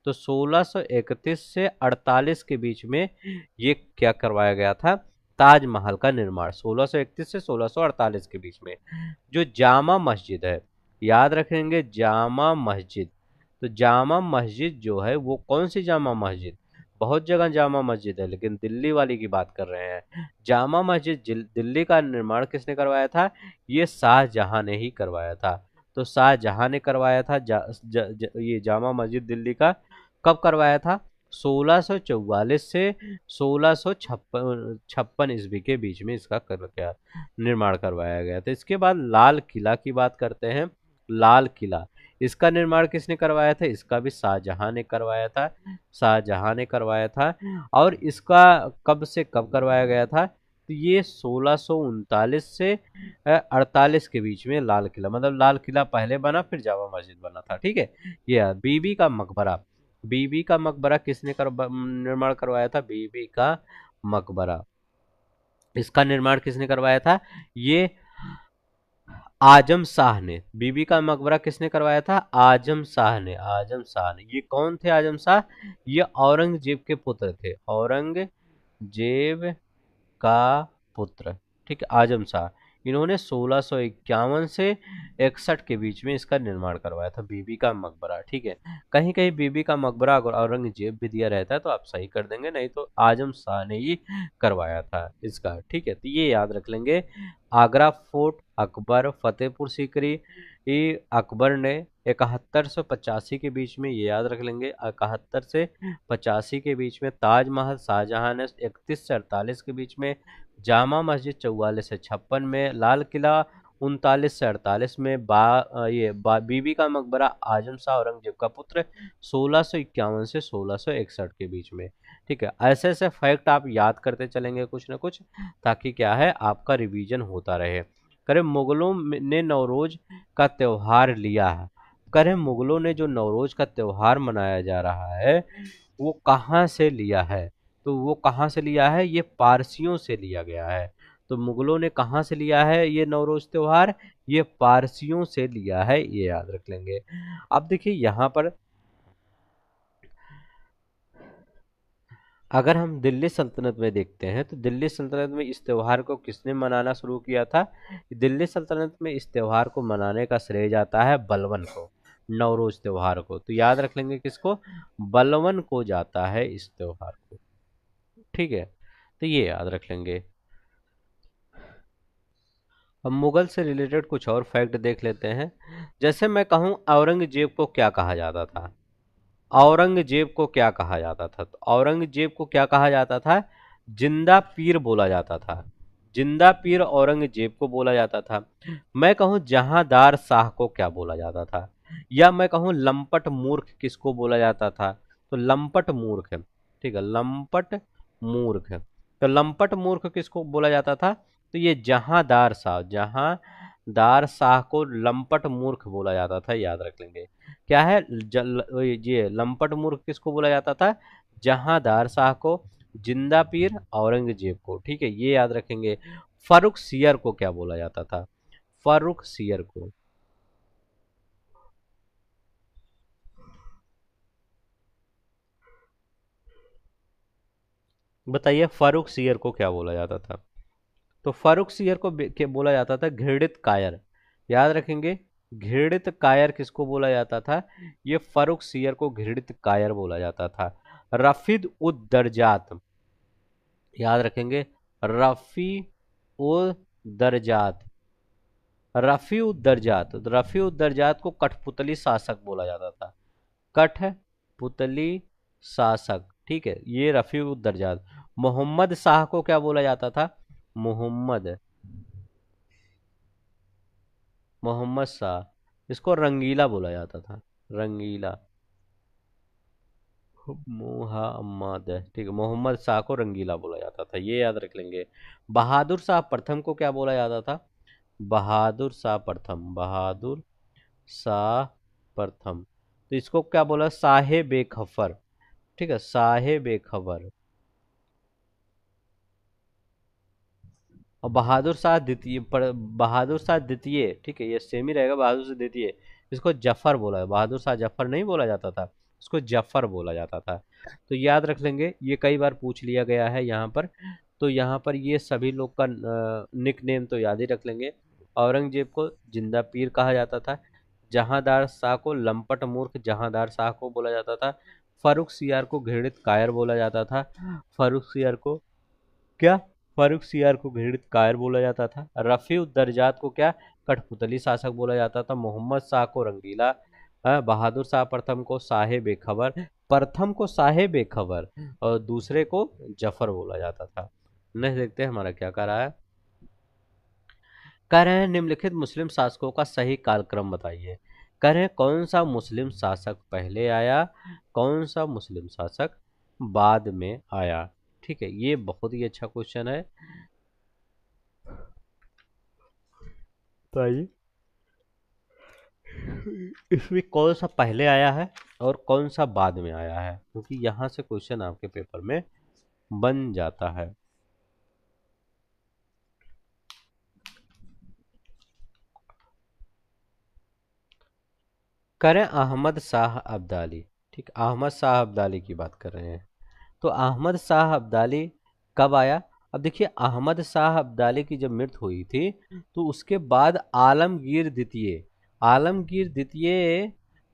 तो 1631 से 48 के बीच में ये क्या करवाया गया था? ताजमहल का निर्माण 1631 से 1648 के बीच में। जो जामा मस्जिद है, याद रखेंगे जामा मस्जिद। तो जामा मस्जिद जो है वो कौन सी जामा मस्जिद? बहुत जगह जामा मस्जिद है, लेकिन दिल्ली वाली की बात कर रहे हैं। जामा मस्जिद दिल्ली का निर्माण किसने करवाया था? ये शाहजहां ने ही करवाया था। तो शाहजहां ने करवाया था ये जामा मस्जिद दिल्ली का। कब करवाया था? 1644 से 1656 ईस्वी के बीच में इसका क्या निर्माण करवाया गया था। इसके बाद लाल किला की बात करते हैं। लाल किला इसका निर्माण किसने करवाया था? इसका भी शाहजहां ने करवाया था, शाहजहां ने करवाया था। और इसका कब से कब करवाया गया था? तो ये 1639 से 48 के बीच में लाल किला, मतलब लाल किला पहले बना फिर जामा मस्जिद बना था। ठीक है, ये बीबी का मकबरा, बीबी का मकबरा किसने निर्माण करवाया था? बीबी का मकबरा, इसका निर्माण किसने करवाया था? ये आजम शाह ने। बीबी का मकबरा किसने करवाया था? आजम शाह ने, आजम शाह ने। ये कौन थे आजम शाह? ये औरंगजेब के पुत्र थे, औरंगजेब का पुत्र। ठीक है, आजम शाह। इन्होंने 1651 से 61 के बीच में इसका निर्माण करवाया था, बीबी का मकबरा। ठीक है, कहीं कहीं बीबी का मकबरा अगर औरंगजेब भी दिया रहता है तो आप सही कर देंगे, नहीं तो आजम शाह ने ही करवाया था इसका। ठीक है, तो ये याद रख लेंगे। आगरा फोर्ट, अकबर, फतेहपुर सीकरी, ये अकबर ने 7185 के बीच में, ये याद रख लेंगे, 71 से 85 के बीच में। ताजमहल शाहजहां ने 31 से 48 के बीच में। जामा मस्जिद 44 से 56 में। लाल किला 39 से 48 में। बीबी का मकबरा आजम शाह औरंगजेब का पुत्र 1651 से 1661 के बीच में। ठीक है, ऐसे ऐसे फैक्ट आप याद करते चलेंगे कुछ ना कुछ, ताकि क्या है आपका रिवीजन होता रहे। करें मुगलों ने नवरोज का त्योहार लिया है, करें मुगलों ने जो नवरोज का त्योहार मनाया जा रहा है वो कहाँ से लिया है? तो वो कहाँ से लिया है? ये पारसियों से लिया गया है। तो मुगलों ने कहाँ से लिया है ये नवरोज त्योहार? ये पारसियों से लिया है, ये याद रख लेंगे। अब देखिए यहाँ पर अगर हम दिल्ली सल्तनत में देखते हैं तो दिल्ली सल्तनत में इस त्योहार को किसने मनाना शुरू किया था? दिल्ली सल्तनत में इस त्योहार को मनाने का श्रेय जाता है बलबन को, नवरोज त्योहार को। तो याद रख लेंगे किसको? बलबन को जाता है इस त्योहार को। ठीक है, तो ये याद रख लेंगे। अब मुगल से रिलेटेड कुछ और फैक्ट देख लेते हैं। जैसे मैं कहूँ औरंगजेब को क्या कहा जाता था? औरंगजेब को क्या कहा जाता था? तो औरंगजेब को क्या कहा जाता था? जिंदा पीर बोला जाता था, जिंदा पीर औरंगजेब को बोला जाता था। मैं कहूँ जहांदार शाह को क्या बोला जाता था? या मैं कहूँ लंपट मूर्ख किसको बोला जाता था? तो लंपट मूर्ख। ठीक है, लंपट मूर्ख। तो लंपट मूर्ख किसको बोला जाता था? तो ये जहांदार शाह, जहांदार शाह को लंपट मूर्ख बोला जाता था, याद रख लेंगे। क्या है ये लंपट मूर्ख किसको बोला जाता था? जहांदार शाह को, जिंदा पीर औरंगजेब को। ठीक है, ये याद रखेंगे। फर्रुख सियर को क्या बोला जाता था? फर्रुख सियर को। बताइए फर्रुख सियर को क्या बोला जाता था? तो फर्रुख सियर को के बोला जाता था घृणित कायर, याद रखेंगे। घृणित कायर किसको बोला जाता था? ये फर्रुख सियर को घृणित कायर बोला जाता था। रफीद उद दरजात, याद रखेंगे। रफी उद दरजात, रफी उद दरजात, रफी उद दरजात को कठपुतली शासक बोला जाता था, कठपुतली शासक। ठीक है, ये रफी उद दरजात। मोहम्मद शाह को क्या बोला जाता था? मोहम्मद, मोहम्मद शाह, इसको रंगीला बोला जाता था, रंगीला। मोहम्मद, ठीक है, मोहम्मद शाह को रंगीला बोला जाता था, ये याद रख लेंगे। बहादुर शाह प्रथम को क्या बोला जाता था? बहादुर शाह प्रथम, बहादुर शाह प्रथम। तो इसको क्या बोला? साहे बेखबर। ठीक है, साहे बेखबर। और बहादुर शाह द्वितीय बहादुर शाह द्वितीय, ठीक है, ये सेम ही रहेगा, बहादुर शाह द्वितीय। इसको जफर बोला है, बहादुर शाह जफर नहीं बोला जाता था, इसको जफर बोला जाता था। तो याद रख लेंगे, ये कई बार पूछ लिया गया है यहाँ पर। तो यहाँ पर ये सभी लोग का निक नेम तो याद ही रख लेंगे। औरंगजेब को जिंदा पीर कहा जाता था, जहांदार शाह को लंपट मूर्ख जहांदार शाह को बोला जाता था, फर्रुख सियार को घृणित कायर बोला जाता था, फर्रुख सियार को क्या, फारूक सियार को घृणित कायर बोला जाता था। रफी दर्जात को क्या, कठपुतली शासक बोला जाता था। मोहम्मद शाह को रंगीला, बहादुर शाह प्रथम को साहे बेखबर, प्रथम को साहे बेखबर और दूसरे को जफर बोला जाता था। नेक्स्ट देखते हैं हमारा क्या कह रहा है। कह रहे हैं निम्नलिखित मुस्लिम शासकों का सही कालक्रम बताइए। कह रहे हैं कौन सा मुस्लिम शासक पहले आया, कौन सा मुस्लिम शासक बाद में आया। ठीक है, ये बहुत ही अच्छा क्वेश्चन है। बताइए इसमें कौन सा पहले आया है और कौन सा बाद में आया है, क्योंकि यहाँ से क्वेश्चन आपके पेपर में बन जाता है। करें अहमद शाह अब्दाली। ठीक, अहमद शाह अब्दाली की बात कर रहे हैं। तो अहमद शाह अब्दाली कब आया। अब देखिए अहमद शाह अब्दाली की जब मृत्यु हुई थी तो उसके बाद आलमगीर द्वितीय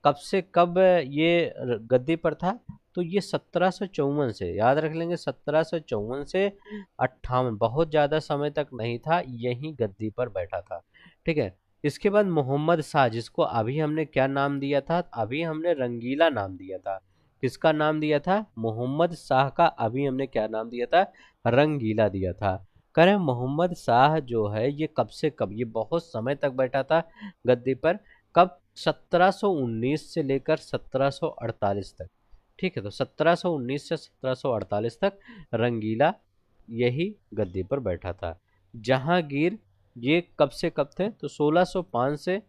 कब से कब ये गद्दी पर था। तो ये 1754 से, याद रख लेंगे, 1754 से 58, बहुत ज़्यादा समय तक नहीं था, यही गद्दी पर बैठा था। ठीक है, इसके बाद मोहम्मद शाह, जिसको अभी हमने क्या नाम दिया था, अभी हमने रंगीला नाम दिया था। किसका नाम दिया था, मोहम्मद शाह का अभी हमने क्या नाम दिया था, रंगीला दिया था। कह रहे हैं मोहम्मद शाह जो है ये कब से कब, ये बहुत समय तक बैठा था गद्दी पर। कब, 1719 से लेकर 1748 तक। ठीक है, तो 1719 से 1748 तक रंगीला यही गद्दी पर बैठा था। जहांगीर ये कब से कब थे, तो 1605 से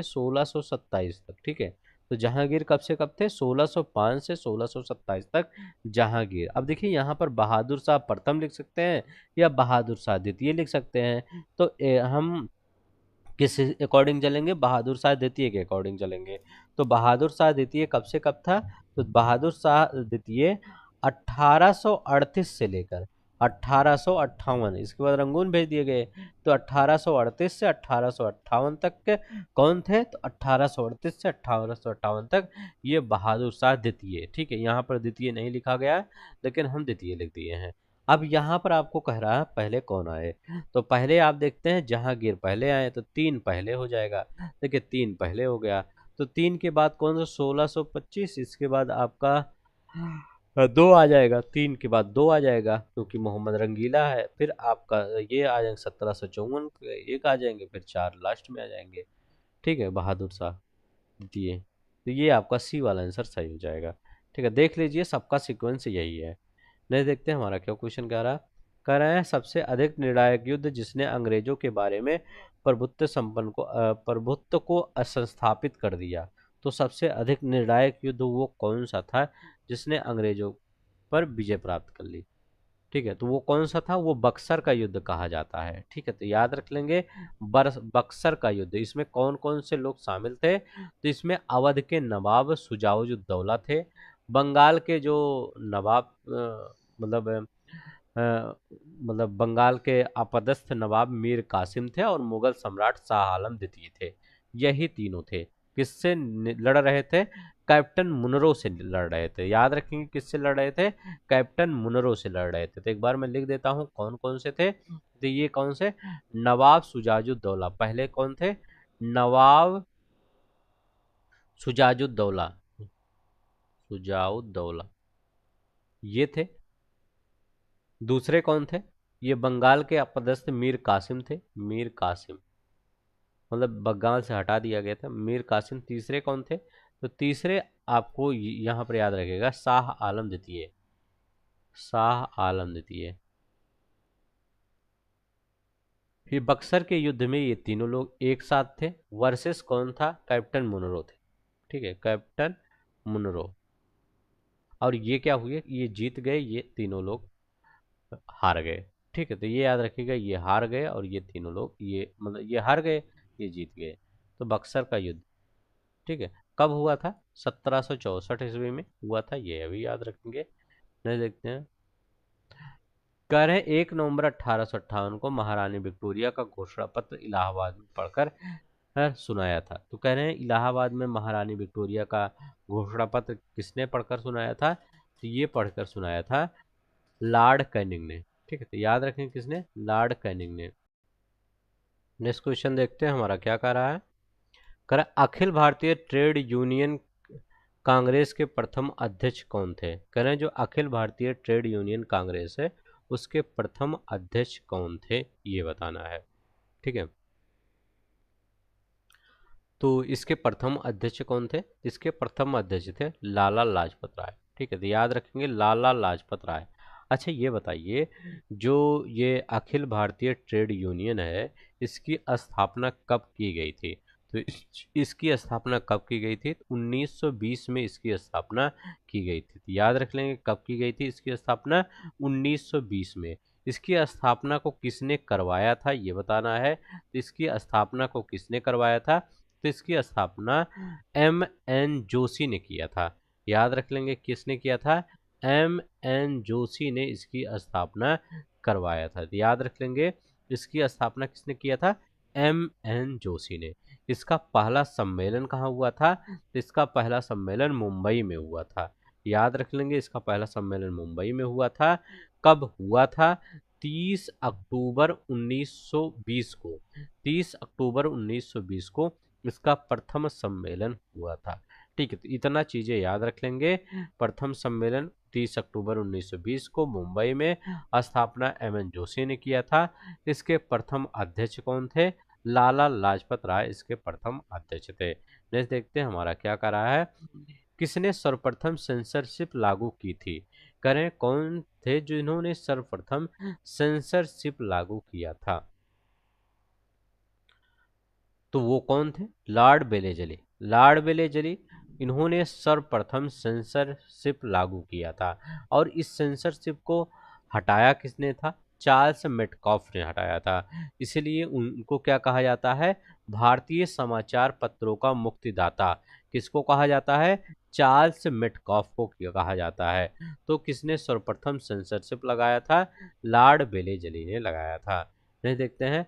1627 तक। ठीक है, तो जहांगीर कब से कब थे, 1605 से 1627 तक जहांगीर। अब देखिए यहाँ पर बहादुर शाह प्रथम लिख सकते हैं या बहादुर शाह द्वितीय लिख सकते हैं। तो हम किस अकॉर्डिंग चलेंगे, बहादुर शाह द्वितीय के अकॉर्डिंग चलेंगे। तो बहादुर शाह द्वितीय कब से कब था, तो बहादुर शाह द्वितीय 1838 से लेकर 1858, इसके बाद रंगून भेज दिए गए, तो 1838 से 1858 तक के कौन थे, तो 1838 से 1858 तक ये बहादुर शाह द्वितीय। ठीक है, यहाँ पर द्वितीय नहीं लिखा गया है, लेकिन हम द्वितीय लिख दिए हैं। अब यहाँ पर आपको कह रहा है पहले कौन आए, तो पहले आप देखते हैं जहांगीर पहले आए तो 3 पहले हो जाएगा। देखिए 3 पहले हो गया, तो 3 के बाद कौन सा, 1625, इसके बाद आपका 2 आ जाएगा, 3 के बाद 2 आ जाएगा क्योंकि मोहम्मद रंगीला है। फिर आपका ये आ जाएंगे 1754 एक आ जाएंगे, फिर 4 लास्ट में आ जाएंगे। ठीक है, बहादुर शाह दिए, तो ये आपका सी वाला आंसर सही हो जाएगा। ठीक है, देख लीजिए सबका सीक्वेंस यही है। नहीं, देखते हैं हमारा क्या क्वेश्चन कह रहा है सबसे अधिक निर्णायक युद्ध जिसने अंग्रेजों के बारे में प्रभुत्व को असंस्थापित कर दिया। तो सबसे अधिक निर्णायक युद्ध वो कौन सा था जिसने अंग्रेजों पर विजय प्राप्त कर ली। ठीक है, तो वो कौन सा था, वो बक्सर का युद्ध कहा जाता है। ठीक है, तो याद रख लेंगे बक्सर का युद्ध। इसमें कौन कौन से लोग शामिल थे, तो इसमें अवध के नवाब सुजाउद्दौला थे, बंगाल के जो नवाब मतलब बंगाल के अपदस्थ नवाब मीर कासिम थे, और मुगल सम्राट शाह आलम द्वितीय थे। यही तीनों थे, किससे लड़ रहे थे, कैप्टन मुनरो से लड़ रहे थे। याद रखेंगे किससे लड़ रहे थे, कैप्टन मुनरो से लड़ रहे थे। तो एक बार मैं लिख देता हूँ कौन कौन से थे। तो ये कौन से, नवाब सुजाउद्दौला पहले कौन थे, नवाब सुजाउद्दौला, सुजाउद्दौला ये थे। दूसरे कौन थे, ये बंगाल के अपदस्थ मीर कासिम थे, मीर कासिम मतलब बंगाल से हटा दिया गया था, मीर कासिम। तीसरे कौन थे, तो तीसरे आपको यहाँ पर याद रखेगा शाह आलम द्वितीय, शाह आलम द्वितीय। फिर बक्सर के युद्ध में ये तीनों लोग एक साथ थे, वर्सेस कौन था, कैप्टन मुनरो थे। ठीक है, कैप्टन मुनरो। और ये क्या हुए, ये जीत गए, ये तीनों लोग हार गए। ठीक है, तो ये याद रखिएगा, ये हार गए और ये तीनों लोग, ये मतलब ये हार गए, ये जीत गए। तो बक्सर का युद्ध, ठीक है, कब हुआ था, 1764 ईस्वी में हुआ था, ये अभी याद रखेंगे। नहीं, देखते हैं। कह रहे हैं 1 नवंबर 1858 को महारानी विक्टोरिया का घोषणा पत्र इलाहाबाद में पढ़कर सुनाया था। तो कह रहे हैं इलाहाबाद में महारानी विक्टोरिया का घोषणा पत्र किसने पढ़कर सुनाया था, तो ये पढ़कर सुनाया था लॉर्ड कैनिंग ने। ठीक है, तो याद रखें किसने, लॉर्ड कैनिंग ने। नेक्स्ट क्वेश्चन देखते हैं हमारा क्या कह रहा है। कह रहा है अखिल भारतीय ट्रेड यूनियन कांग्रेस के प्रथम अध्यक्ष कौन थे। कह रहे हैं जो अखिल भारतीय ट्रेड यूनियन कांग्रेस है उसके प्रथम अध्यक्ष कौन थे, ये बताना है। ठीक है, तो इसके प्रथम अध्यक्ष कौन थे? इसके प्रथम अध्यक्ष थे लाला लाजपत राय। ठीक है, तो याद रखेंगे लाला लाजपत राय। अच्छा ये बताइए, जो ये अखिल भारतीय ट्रेड यूनियन है, इसकी स्थापना कब की गई थी? तो इसकी स्थापना कब की गई थी? 1920 में इसकी स्थापना की गई थी। तो याद रख लेंगे कब की गई थी इसकी स्थापना? 1920 में। इसकी स्थापना को किसने करवाया था ये बताना है। तो इसकी स्थापना को किसने करवाया था? तो इसकी स्थापना M.N. जोशी ने किया था। याद रख लेंगे किसने किया था? M.N. जोशी ने इसकी स्थापना करवाया था। तो याद रख लेंगे इसकी स्थापना किसने किया था? M.N. जोशी ने। इसका पहला सम्मेलन कहाँ हुआ था? तो इसका पहला सम्मेलन मुंबई में हुआ था। याद रख लेंगे इसका पहला सम्मेलन मुंबई में हुआ था। कब हुआ था? 30 अक्टूबर 1920 को। 30 अक्टूबर 1920 को इसका प्रथम सम्मेलन हुआ था। ठीक है, तो इतना चीजें याद रख लेंगे। प्रथम सम्मेलन 30 अक्टूबर 1920 को मुंबई में, स्थापना M.N. जोशी ने किया था। इसके प्रथम अध्यक्ष कौन थे? लाला लाजपत राय इसके प्रथम अध्यक्ष थे। नेक्स्ट देखते हैं हमारा क्या कर रहा है। किसने सर्वप्रथम सेंसरशिप लागू की थी? करें कौन थे जिन्होंने सर्वप्रथम सेंसरशिप लागू किया था? तो वो कौन थे? Lord Wellesley. लॉर्ड वेलेजली इन्होंने सर्वप्रथम सेंसरशिप लागू किया था। और इस सेंसरशिप को हटाया किसने था? चार्ल्स मेटकॉफ ने हटाया था। इसलिए उनको क्या कहा जाता है? भारतीय समाचार पत्रों का मुक्तिदाता। किसको कहा जाता है? चार्ल्स मेटकॉफ को कहा जाता है। तो किसने सर्वप्रथम सेंसरशिप लगाया था? लॉर्ड वेलेजली ने लगाया था। नहीं देखते हैं,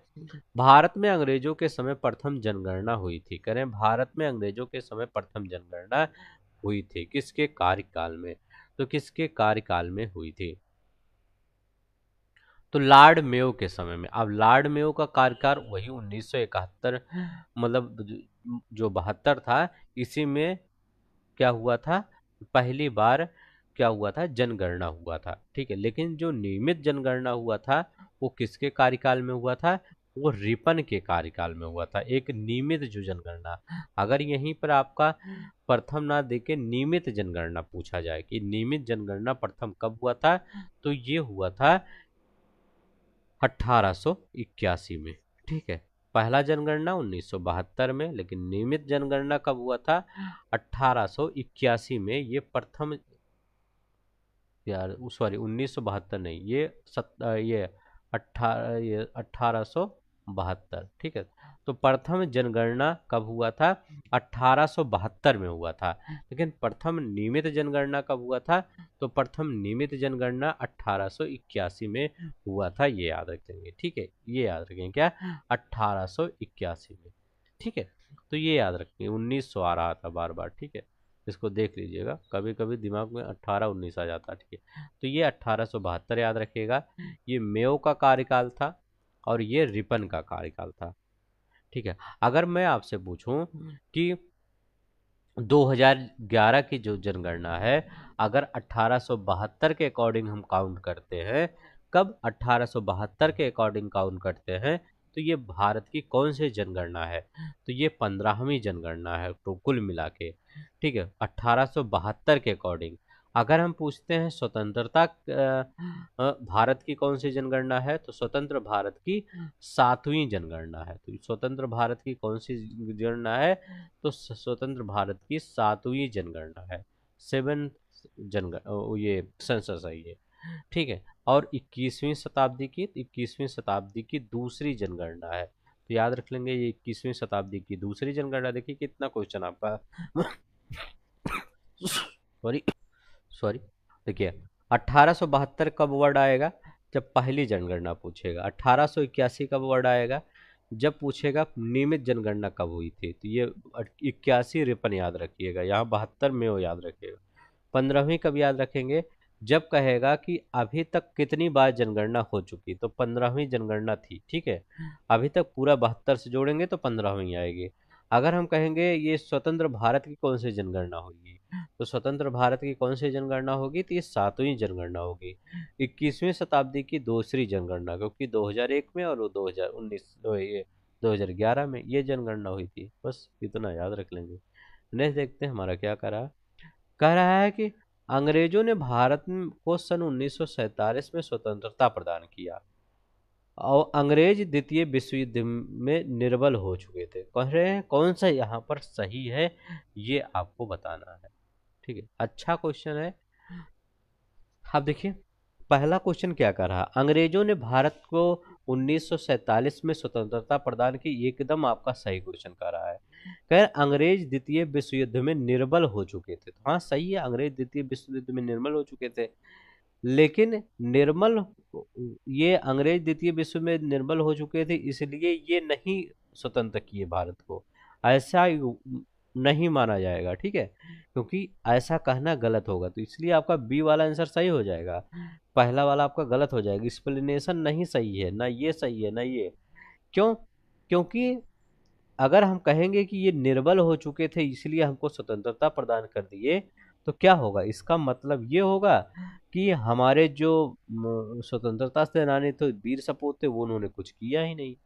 भारत में अंग्रेजों के समय प्रथम जनगणना हुई थी। करें भारत में अंग्रेजों के समय प्रथम जनगणना हुई थी किसके कार्यकाल में? तो किसके कार्यकाल में हुई थी? तो लॉर्ड मेयो के समय में। अब लॉर्ड मेयो का कार्यकाल वही 1971, मतलब जो 72 था, इसी में क्या हुआ था? पहली बार क्या हुआ था? जनगणना हुआ था। ठीक है, लेकिन जो नियमित जनगणना हुआ था वो किसके कार्यकाल में हुआ था? वो रिपन के कार्यकाल में हुआ था। एक नियमित जो जनगणना, अगर यहीं पर आपका प्रथम ना देके नियमित जनगणना पूछा जाए कि नियमित जनगणना प्रथम कब हुआ था, तो ये हुआ था 1881 में। ठीक है, पहला जनगणना 1972 में, लेकिन नियमित जनगणना कब हुआ था? 1881 में। ये प्रथम, यार सॉरी 1972 नहीं, ये 1872। ठीक है, तो प्रथम जनगणना कब हुआ था? 1872 में हुआ था। लेकिन प्रथम नियमित जनगणना कब हुआ था? तो प्रथम नियमित जनगणना 1881 में हुआ था। ये याद रखेंगे। ठीक है, ये याद रखेंगे क्या? 1881 में। ठीक है, तो ये याद रखेंगे। 1900 आ रहा था बार बार। ठीक है, इसको देख लीजिएगा, कभी कभी दिमाग में 18 19 आ जाता है। ठीक है, तो ये 1872 याद रखिएगा। ये मेयो का कार्यकाल था और ये रिपन का कार्यकाल था। ठीक है, अगर मैं आपसे पूछूं कि 2011 की जो जनगणना है, अगर 1872 के अकॉर्डिंग हम काउंट करते हैं, कब 1872 के अकॉर्डिंग काउंट करते हैं, तो ये भारत की कौन सी जनगणना है? तो ये 15वीं जनगणना है तो कुल मिला के। ठीक है, 1872 के अकॉर्डिंग। अगर हम पूछते हैं स्वतंत्रता भारत की कौन सी जनगणना है, तो स्वतंत्र भारत की 7वीं जनगणना है। तो स्वतंत्र भारत की कौन सी जनगणना है? तो स्वतंत्र भारत की 7वीं जनगणना है। 7 जनगणना, ये सेंसस है ये। ठीक है, और 21वीं शताब्दी की दूसरी जनगणना है। तो याद रख लेंगे ये 21वीं शताब्दी की दूसरी जनगणना। देखिए कितना क्वेश्चन आपका सॉरी सॉरी देखिए, 1872 कब वर्ड आएगा? जब पहली जनगणना पूछेगा। 1881 कब वर्ड आएगा? जब पूछेगा नियमित जनगणना कब हुई थी। तो ये 81 रिपन याद रखिएगा, यहाँ 72 में वो याद रखिएगा। 15वीं कब याद रखेंगे? जब कहेगा कि अभी तक कितनी बार जनगणना हो चुकी, तो 15वीं जनगणना थी। ठीक है, अभी तक पूरा 72 से जोड़ेंगे तो 15वीं आएगी। अगर हम कहेंगे ये स्वतंत्र भारत की कौन सी जनगणना होगी, तो स्वतंत्र भारत की कौन सी जनगणना होगी? तो ये 7वीं जनगणना होगी। 21वीं शताब्दी की दूसरी जनगणना, क्योंकि 2001 में और 2019 ये 2011 में ये जनगणना हुई थी। बस इतना याद रख लेंगे। नेक्स्ट देखते हैं हमारा क्या कह रहा है कि अंग्रेजों ने भारत को सन 1947 में स्वतंत्रता प्रदान किया और अंग्रेज द्वितीय विश्व युद्ध में निर्बल हो चुके थे। कह रहे हैं कौन सा यहाँ पर सही है, ये आपको बताना है। ठीक है, अच्छा क्वेश्चन है। अब देखिए पहला क्वेश्चन क्या कर रहा है, अंग्रेजों ने भारत को 1947 में स्वतंत्रता प्रदान की, एकदम आपका सही क्वेश्चन कर रहा है। खैर अंग्रेज द्वितीय विश्व युद्ध में निर्बल हो चुके थे, तो हाँ सही है, अंग्रेज द्वितीय विश्व युद्ध में निर्बल हो चुके थे। लेकिन निर्मल ये अंग्रेज द्वितीय विश्व में निर्बल हो चुके थे इसलिए ये नहीं स्वतंत्र किए भारत को, ऐसा नहीं माना जाएगा। ठीक है, क्योंकि ऐसा कहना गलत होगा, तो इसलिए आपका बी वाला आंसर सही हो जाएगा, पहला वाला आपका गलत हो जाएगा। एक्सप्लेनेशन नहीं सही है, ना ये सही है ना ये। क्यों? क्योंकि अगर हम कहेंगे कि ये निर्बल हो चुके थे इसलिए हमको स्वतंत्रता प्रदान कर दिए, तो क्या होगा, इसका मतलब ये होगा कि हमारे जो स्वतंत्रता सेनानी थे, वीर सपूत थे, वो उन्होंने कुछ किया ही नहीं।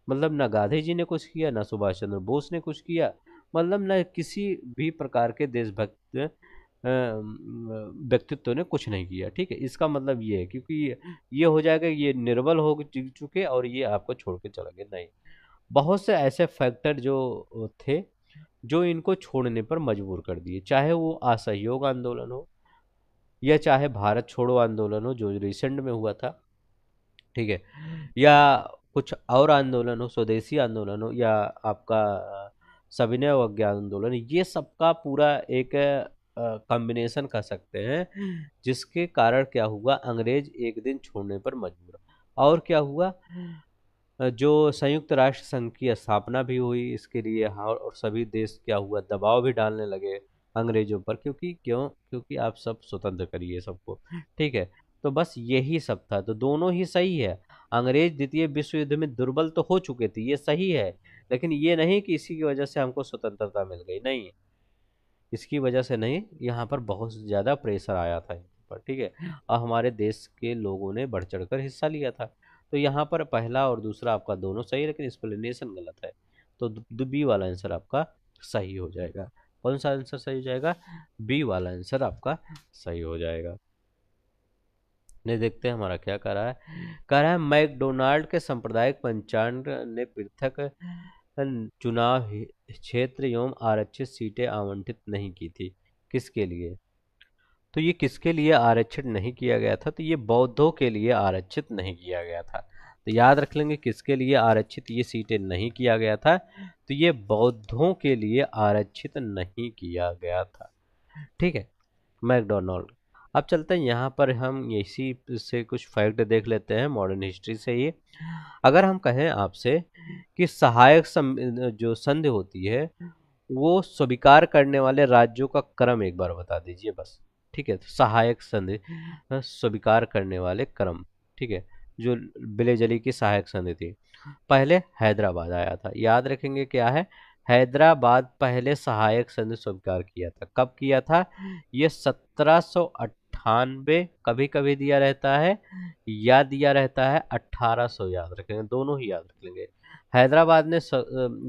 मतलब ना गांधी जी ने कुछ किया, ना सुभाष चंद्र बोस ने कुछ किया, मतलब ना किसी भी प्रकार के देशभक्त व्यक्तित्व ने कुछ नहीं किया। ठीक है, इसका मतलब ये है, क्योंकि ये हो जाएगा ये निर्बल हो चुके और ये आपको छोड़ के चले गए। नहीं, बहुत से ऐसे फैक्टर जो थे जो इनको छोड़ने पर मजबूर कर दिए, चाहे वो असहयोग आंदोलन हो या चाहे भारत छोड़ो आंदोलन हो जो रिसेंट में हुआ था। ठीक है, या कुछ और आंदोलन हो, स्वदेशी आंदोलन हो, या आपका सविनय अवज्ञा आंदोलन, ये सबका पूरा एक कॉम्बिनेशन कह सकते हैं, जिसके कारण क्या हुआ, अंग्रेज एक दिन छोड़ने पर मजबूर। और क्या हुआ, जो संयुक्त राष्ट्र संघ की स्थापना भी हुई इसके लिए, और सभी देश क्या हुआ, दबाव भी डालने लगे अंग्रेजों पर, क्योंकि आप सब स्वतंत्र करिए सबको। ठीक है, तो बस यही सब था, तो दोनों ही सही है। अंग्रेज द्वितीय विश्व युद्ध में दुर्बल तो हो चुके थे, ये सही है, लेकिन ये नहीं कि इसी की वजह से हमको स्वतंत्रता मिल गई, नहीं, इसकी वजह से नहीं, यहाँ पर बहुत ज़्यादा प्रेशर आया था यहाँ पर। ठीक है, और हमारे देश के लोगों ने बढ़ चढ़ कर हिस्सा लिया था। तो यहाँ पर पहला और दूसरा आपका दोनों सही है, लेकिन एक्सप्लेनेशन गलत है, तो बी वाला आंसर आपका सही हो जाएगा। कौन सा आंसर सही हो जाएगा, बी वाला आंसर आपका सही हो जाएगा। ने देखते हैं हमारा क्या कह रहा है मैकडोनाल्ड के सांप्रदायिक पंचांग ने पृथक चुनाव क्षेत्र एवं आरक्षित सीटें आवंटित नहीं की थी, किसके लिए? तो ये किसके लिए आरक्षित नहीं किया गया था, तो ये बौद्धों के लिए आरक्षित नहीं किया गया था। तो याद रख लेंगे किसके लिए आरक्षित ये सीटें नहीं किया गया था, तो ये बौद्धों के लिए आरक्षित नहीं किया गया था। ठीक है, मैकडोनाल्ड। अब चलते हैं यहाँ पर हम इसी से कुछ फैक्ट देख लेते हैं मॉडर्न हिस्ट्री से ही। अगर हम कहें आपसे कि सहायक जो संधि होती है वो स्वीकार करने वाले राज्यों का क्रम एक बार बता दीजिए बस। ठीक है, तो सहायक संधि स्वीकार करने वाले क्रम। ठीक है, जो बिलेजली की सहायक संधि थी, पहले हैदराबाद आया था, याद रखेंगे क्या है, हैदराबाद पहले सहायक संधि स्वीकार किया था। कब किया था, ये 1798, कभी कभी दिया रहता है या दिया रहता है 1800, याद रखेंगे, दोनों ही याद रख लेंगे। हैदराबाद ने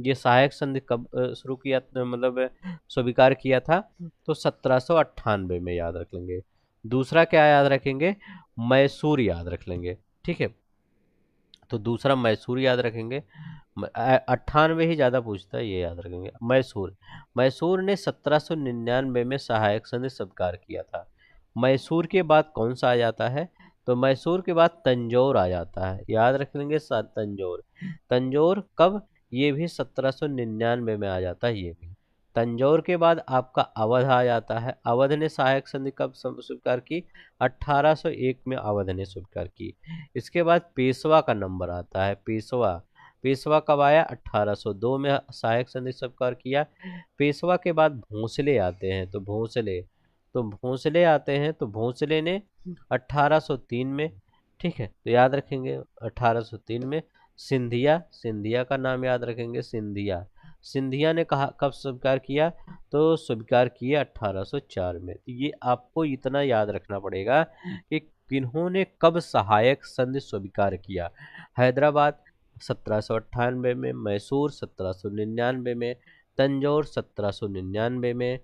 ये सहायक संधि कब शुरू किया, मतलब स्वीकार किया था, तो 1798 में, याद रख लेंगे। दूसरा क्या याद रखेंगे, मैसूर याद रख लेंगे। ठीक है, तो दूसरा मैसूर याद रखेंगे, 98 ही ज़्यादा पूछता है, ये याद रखेंगे। मैसूर, मैसूर ने 1799 में सहायक संधि स्वीकार किया था। मैसूर के बाद कौन सा आ जाता है, तो मैसूर के बाद तंजौर आ जाता है, याद रख लेंगे तंजौर। तंजौर कब, ये भी 1799 में आ जाता है ये भी। तंजौर के बाद आपका अवध आ जाता है, अवध ने सहायक संधि कब स्वीकार की, 1801 में अवध ने स्वीकार की। इसके बाद पेशवा का नंबर आता है, पेशवा, पेशवा कब आया, 1802 में सहायक संधि स्वीकार किया। पेशवा के बाद भोंसले आते हैं, तो भोंसले, तो भोंसले आते हैं, तो भोंसले ने 1803 में। ठीक है, तो याद रखेंगे 1803 में। सिंधिया, सिंधिया का नाम याद रखेंगे, सिंधिया, सिंधिया ने कहा कब स्वीकार किया, तो स्वीकार किया 1804 में। तो ये आपको इतना याद रखना पड़ेगा कि किन्होंने कब सहायक संधि स्वीकार किया, हैदराबाद 1798 में, मैसूर 1799 में, तंजौर 1799 में,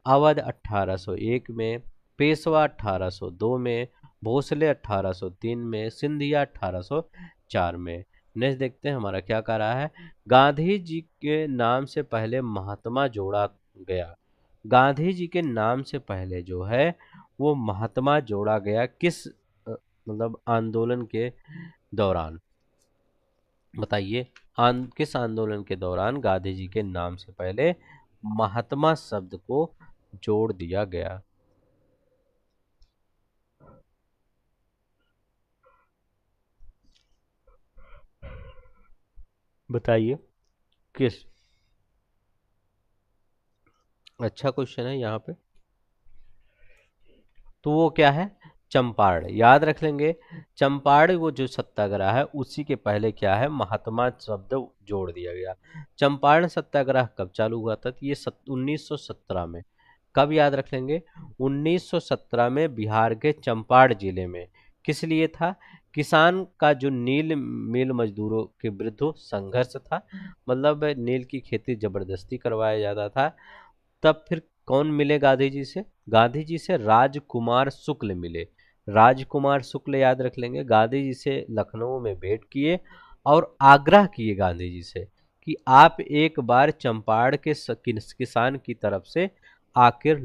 अवध 1801 में, पेशवा 1802 में, भोसले 1803 में, सिंधिया 1804 में। नेक्स्ट देखते हैं हमारा क्या कह रहा है। गांधी जी के नाम से पहले महात्मा जोड़ा गया। गांधी जी के नाम से पहले जो है वो महात्मा जोड़ा गया किस मतलब आंदोलन के दौरान? बताइए, किस आंदोलन के दौरान गांधी जी के नाम से पहले महात्मा शब्द को जोड़ दिया गया? बताइए किस। अच्छा क्वेश्चन है यहाँ पे। तो वो क्या है? चंपारण, याद रख लेंगे। चंपारण वो जो सत्याग्रह है उसी के पहले क्या है, महात्मा शब्द जोड़ दिया गया। चंपारण सत्याग्रह कब चालू हुआ था? तो ये 1917 में। कब, याद रख लेंगे, 1917 में बिहार के चंपारण जिले में। किस लिए था? किसान का जो नील मिल मजदूरों के विरुद्ध संघर्ष था, मतलब नील की खेती जबरदस्ती करवाया जाता था। तब फिर कौन मिले गांधी जी से? गांधी जी से राजकुमार शुक्ल मिले। राजकुमार शुक्ल, याद रख लेंगे, गांधी जी से लखनऊ में भेंट किए और आग्रह किए गांधी जी से कि आप एक बार चंपारण के किसान की तरफ से आकर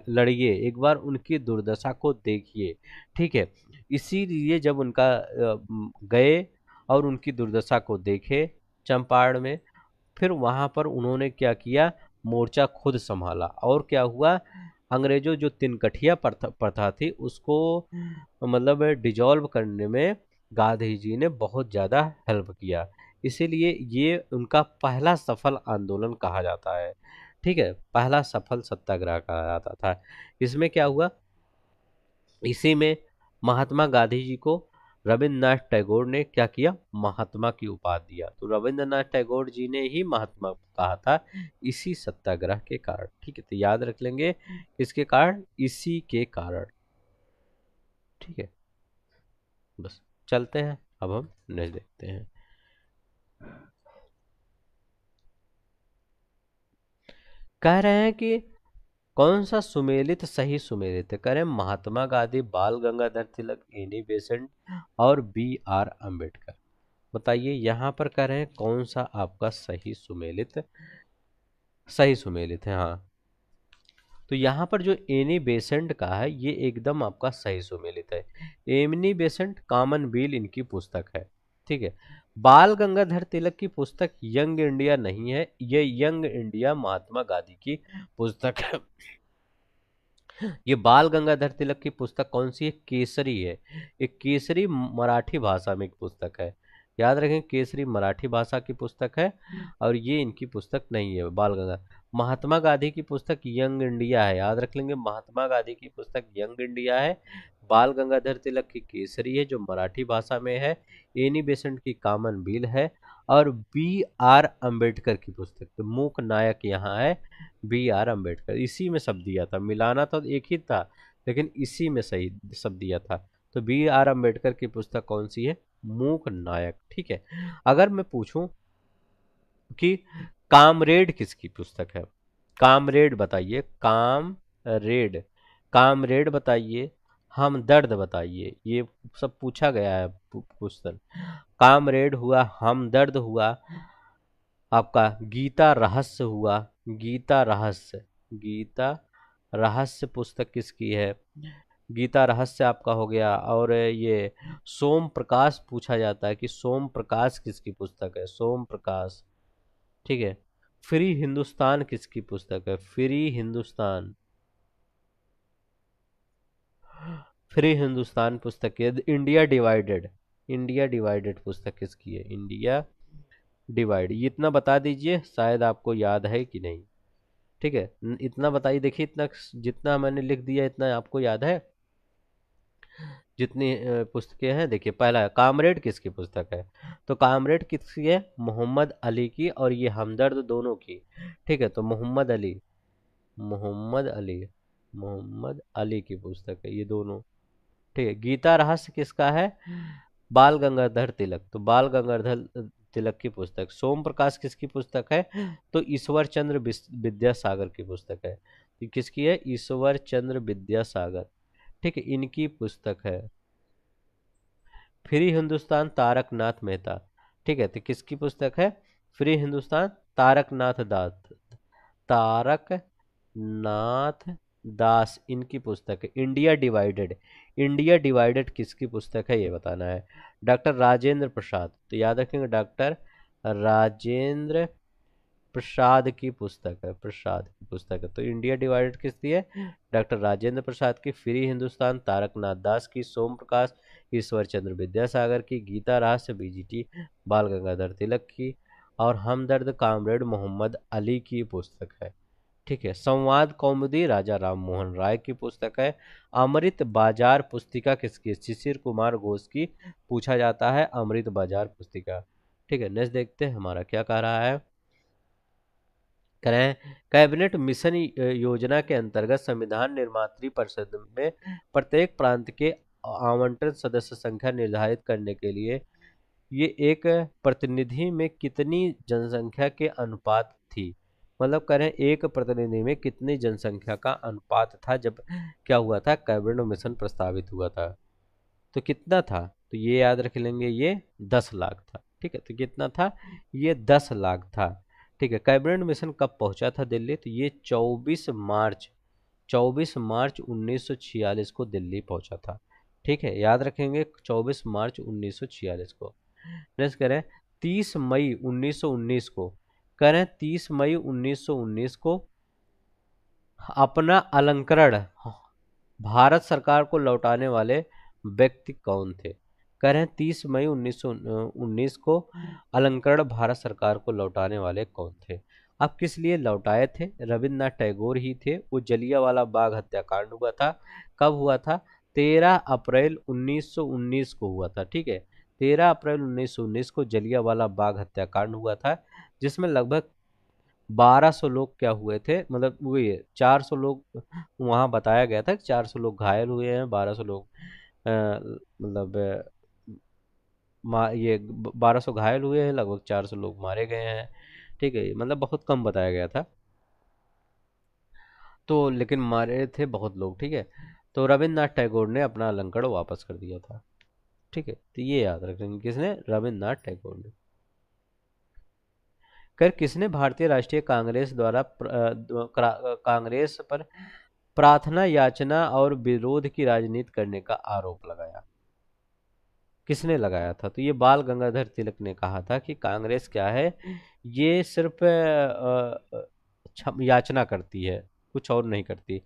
लड़िए, एक बार उनकी दुर्दशा को देखिए। ठीक है, इसीलिए जब उनका गए और उनकी दुर्दशा को देखे चंपारण में, फिर वहां पर उन्होंने क्या किया, मोर्चा खुद संभाला। और क्या हुआ, अंग्रेजों जो तिनकठिया प्रथा थी उसको मतलब डिजॉल्व करने में गांधी जी ने बहुत ज़्यादा हेल्प किया। इसीलिए ये उनका पहला सफल आंदोलन कहा जाता है। ठीक है, पहला सफल सत्याग्रह कहा जाता था। इसमें क्या हुआ, इसी में महात्मा गांधी जी को रविंद्रनाथ टैगोर ने क्या किया, महात्मा की उपाधि दिया। तो रविंद्रनाथ टैगोर जी ने ही महात्मा कहा था इसी सत्याग्रह के कारण। ठीक है, तो याद रख लेंगे, इसके कारण, इसी के कारण। ठीक है, बस चलते हैं, अब हम नेक्स्ट देखते हैं। कह रहे हैं कि कौन सा सुमेलित सही सुमेलित है? कह रहे हैं महात्मा गांधी, बाल गंगाधर तिलक, एनी बेसेंट और बी आर अम्बेडकर। बताइए यहाँ पर कह रहे हैं कौन सा आपका सही सुमेलित है। हाँ, तो यहाँ पर जो एनी बेसेंट का है ये एकदम आपका सही सुमेलित है। एनी बेसेंट कॉमनवेल्थ इनकी पुस्तक है। ठीक है, बाल गंगाधर तिलक की पुस्तक यंग इंडिया नहीं है, ये यंग इंडिया महात्मा गांधी की पुस्तक है। ये बाल गंगाधर तिलक की पुस्तक कौन सी है? केसरी है। एक केसरी मराठी भाषा में एक पुस्तक है, याद रखें, केसरी मराठी भाषा की पुस्तक है। और ये इनकी पुस्तक नहीं है बाल गंगा। महात्मा गांधी की पुस्तक यंग इंडिया है, याद रख लेंगे, महात्मा गांधी की पुस्तक यंग इंडिया है। बाल गंगाधर तिलक की केसरी है जो मराठी भाषा में है। एनी बेसेंट की कॉमन बिल है। और बी आर अम्बेडकर की पुस्तक, तो मूक नायक यहाँ है बी आर अम्बेडकर। इसी में सब दिया था, मिलाना तो एक ही था लेकिन इसी में सही सब दिया था। तो बी आर अम्बेडकर की पुस्तक कौन सी है? मूक नायक। ठीक है, अगर मैं पूछूं कि कामरेड किसकी पुस्तक है? कामरेड बताइए, कामरेड, कामरेड बताइए, हमदर्द बताइए, ये सब पूछा गया है क्वेश्चन। कामरेड हुआ, हमदर्द हुआ, आपका गीता रहस्य हुआ, गीता रहस्य, गीता रहस्य पुस्तक किसकी है? गीता रहस्य आपका हो गया। और ये सोम प्रकाश पूछा जाता है कि सोम प्रकाश किसकी पुस्तक है? सोम प्रकाश। ठीक है, फ्री हिंदुस्तान किसकी पुस्तक है? फ्री हिंदुस्तान, फ्री हिंदुस्तान पुस्तक है। इंडिया डिवाइडेड, इंडिया डिवाइडेड पुस्तक किसकी है? India divide. ये इतना बता दीजिए, शायद आपको याद है कि नहीं। ठीक है, इतना बताइए, देखिए इतना जितना मैंने लिख दिया इतना आपको याद है? जितनी पुस्तकें हैं, देखिए पहला है कामरेड किसकी पुस्तक है? तो कामरेड किसकी है? मोहम्मद अली की, और ये हमदर्द दोनों की। ठीक है, तो मोहम्मद अली, मोहम्मद अली, मोहम्मद अली की पुस्तक है ये दोनों। ठीक है, गीता रहस्य किसका है? बाल गंगाधर तिलक। तो बाल गंगाधर तिलक की पुस्तक। सोम प्रकाश किसकी पुस्तक है? तो ईश्वर चंद्र विद्यासागर की पुस्तक है। तो किसकी है? ईश्वर चंद्र विद्यासागर, ठीक है, इनकी पुस्तक है। फ्री हिंदुस्तान तारकनाथ मेहता, ठीक है, तो किसकी पुस्तक है? फ्री हिंदुस्तान तारकनाथ दास, तारक नाथ दास, इनकी पुस्तक है। इंडिया डिवाइडेड, इंडिया डिवाइडेड किसकी पुस्तक है ये बताना है। डॉक्टर राजेंद्र प्रसाद, तो याद रखेंगे डॉक्टर राजेंद्र प्रसाद की पुस्तक है, प्रसाद की पुस्तक है। तो इंडिया डिवाइडेड किसकी है? डॉक्टर राजेंद्र प्रसाद की। फ्री हिंदुस्तान तारकनाथ दास की। सोम प्रकाश ईश्वर चंद्र विद्यासागर की। गीता रहस्य बीजीटी बाल गंगाधर तिलक की। और हमदर्द कामरेड मोहम्मद अली की पुस्तक है, ठीक है। संवाद कौमुदी राजा राम मोहन राय की पुस्तक है। अमृत बाजार पुस्तिका किसकी? शिशिर कुमार घोष की। पूछा जाता है अमृत बाजार पुस्तिका, ठीक है। नेक्स्ट देखते हैं हमारा क्या कह रहा है। करें कैबिनेट मिशन योजना के अंतर्गत संविधान निर्मात्री परिषद में प्रत्येक प्रांत के आवंटन सदस्य संख्या निर्धारित करने के लिए ये एक प्रतिनिधि में कितनी जनसंख्या के अनुपात थी? मतलब करें एक प्रतिनिधि में कितनी जनसंख्या का अनुपात था जब क्या हुआ था? कैबिनेट मिशन प्रस्तावित हुआ था। तो कितना था? तो ये याद रख लेंगे, ये 10 लाख था, ठीक है। तो कितना था? ये 10 लाख था, ठीक है। कैबिनेट मिशन कब पहुंचा था दिल्ली? तो ये 24 मार्च 1946 को दिल्ली पहुंचा था, ठीक है। याद रखेंगे 24 मार्च 1946 को। नेक्स्ट करें 30 मई 1919 को, करें 30 मई 1919 को अपना अलंकरण भारत सरकार को लौटाने वाले व्यक्ति कौन थे? कह रहे हैं 30 मई 1919 को अलंकरण भारत सरकार को लौटाने वाले कौन थे? अब किस लिए लौटाए थे? रविन्द्रनाथ टैगोर ही थे। वो जलियांवाला बाग हत्याकांड हुआ था, कब हुआ था? 13 अप्रैल 1919 को हुआ था, ठीक है। 13 अप्रैल 1919 को जलियांवाला बाग हत्याकांड हुआ था, जिसमें लगभग 1200 लोग क्या हुए थे, मतलब वो ये 400 लोग वहां बताया गया था कि 400 लोग घायल हुए हैं, 1200 लोग मतलब ये 1200 घायल हुए हैं, लगभग 400 लोग मारे गए हैं, ठीक है। मतलब बहुत कम बताया गया था, तो लेकिन मारे थे बहुत लोग, ठीक है। तो रविन्द्रनाथ टैगोर ने अपना अलंकरण वापस कर दिया था, ठीक है। तो ये याद रखेंगे, किसने? रविन्द्रनाथ टैगोर ने। कर किसने भारतीय राष्ट्रीय कांग्रेस द्वारा कांग्रेस पर प्रार्थना याचना और विरोध की राजनीति करने का आरोप लगाया? किसने लगाया था? तो ये बाल गंगाधर तिलक ने कहा था कि कांग्रेस क्या है, ये सिर्फ याचना करती है, कुछ और नहीं करती।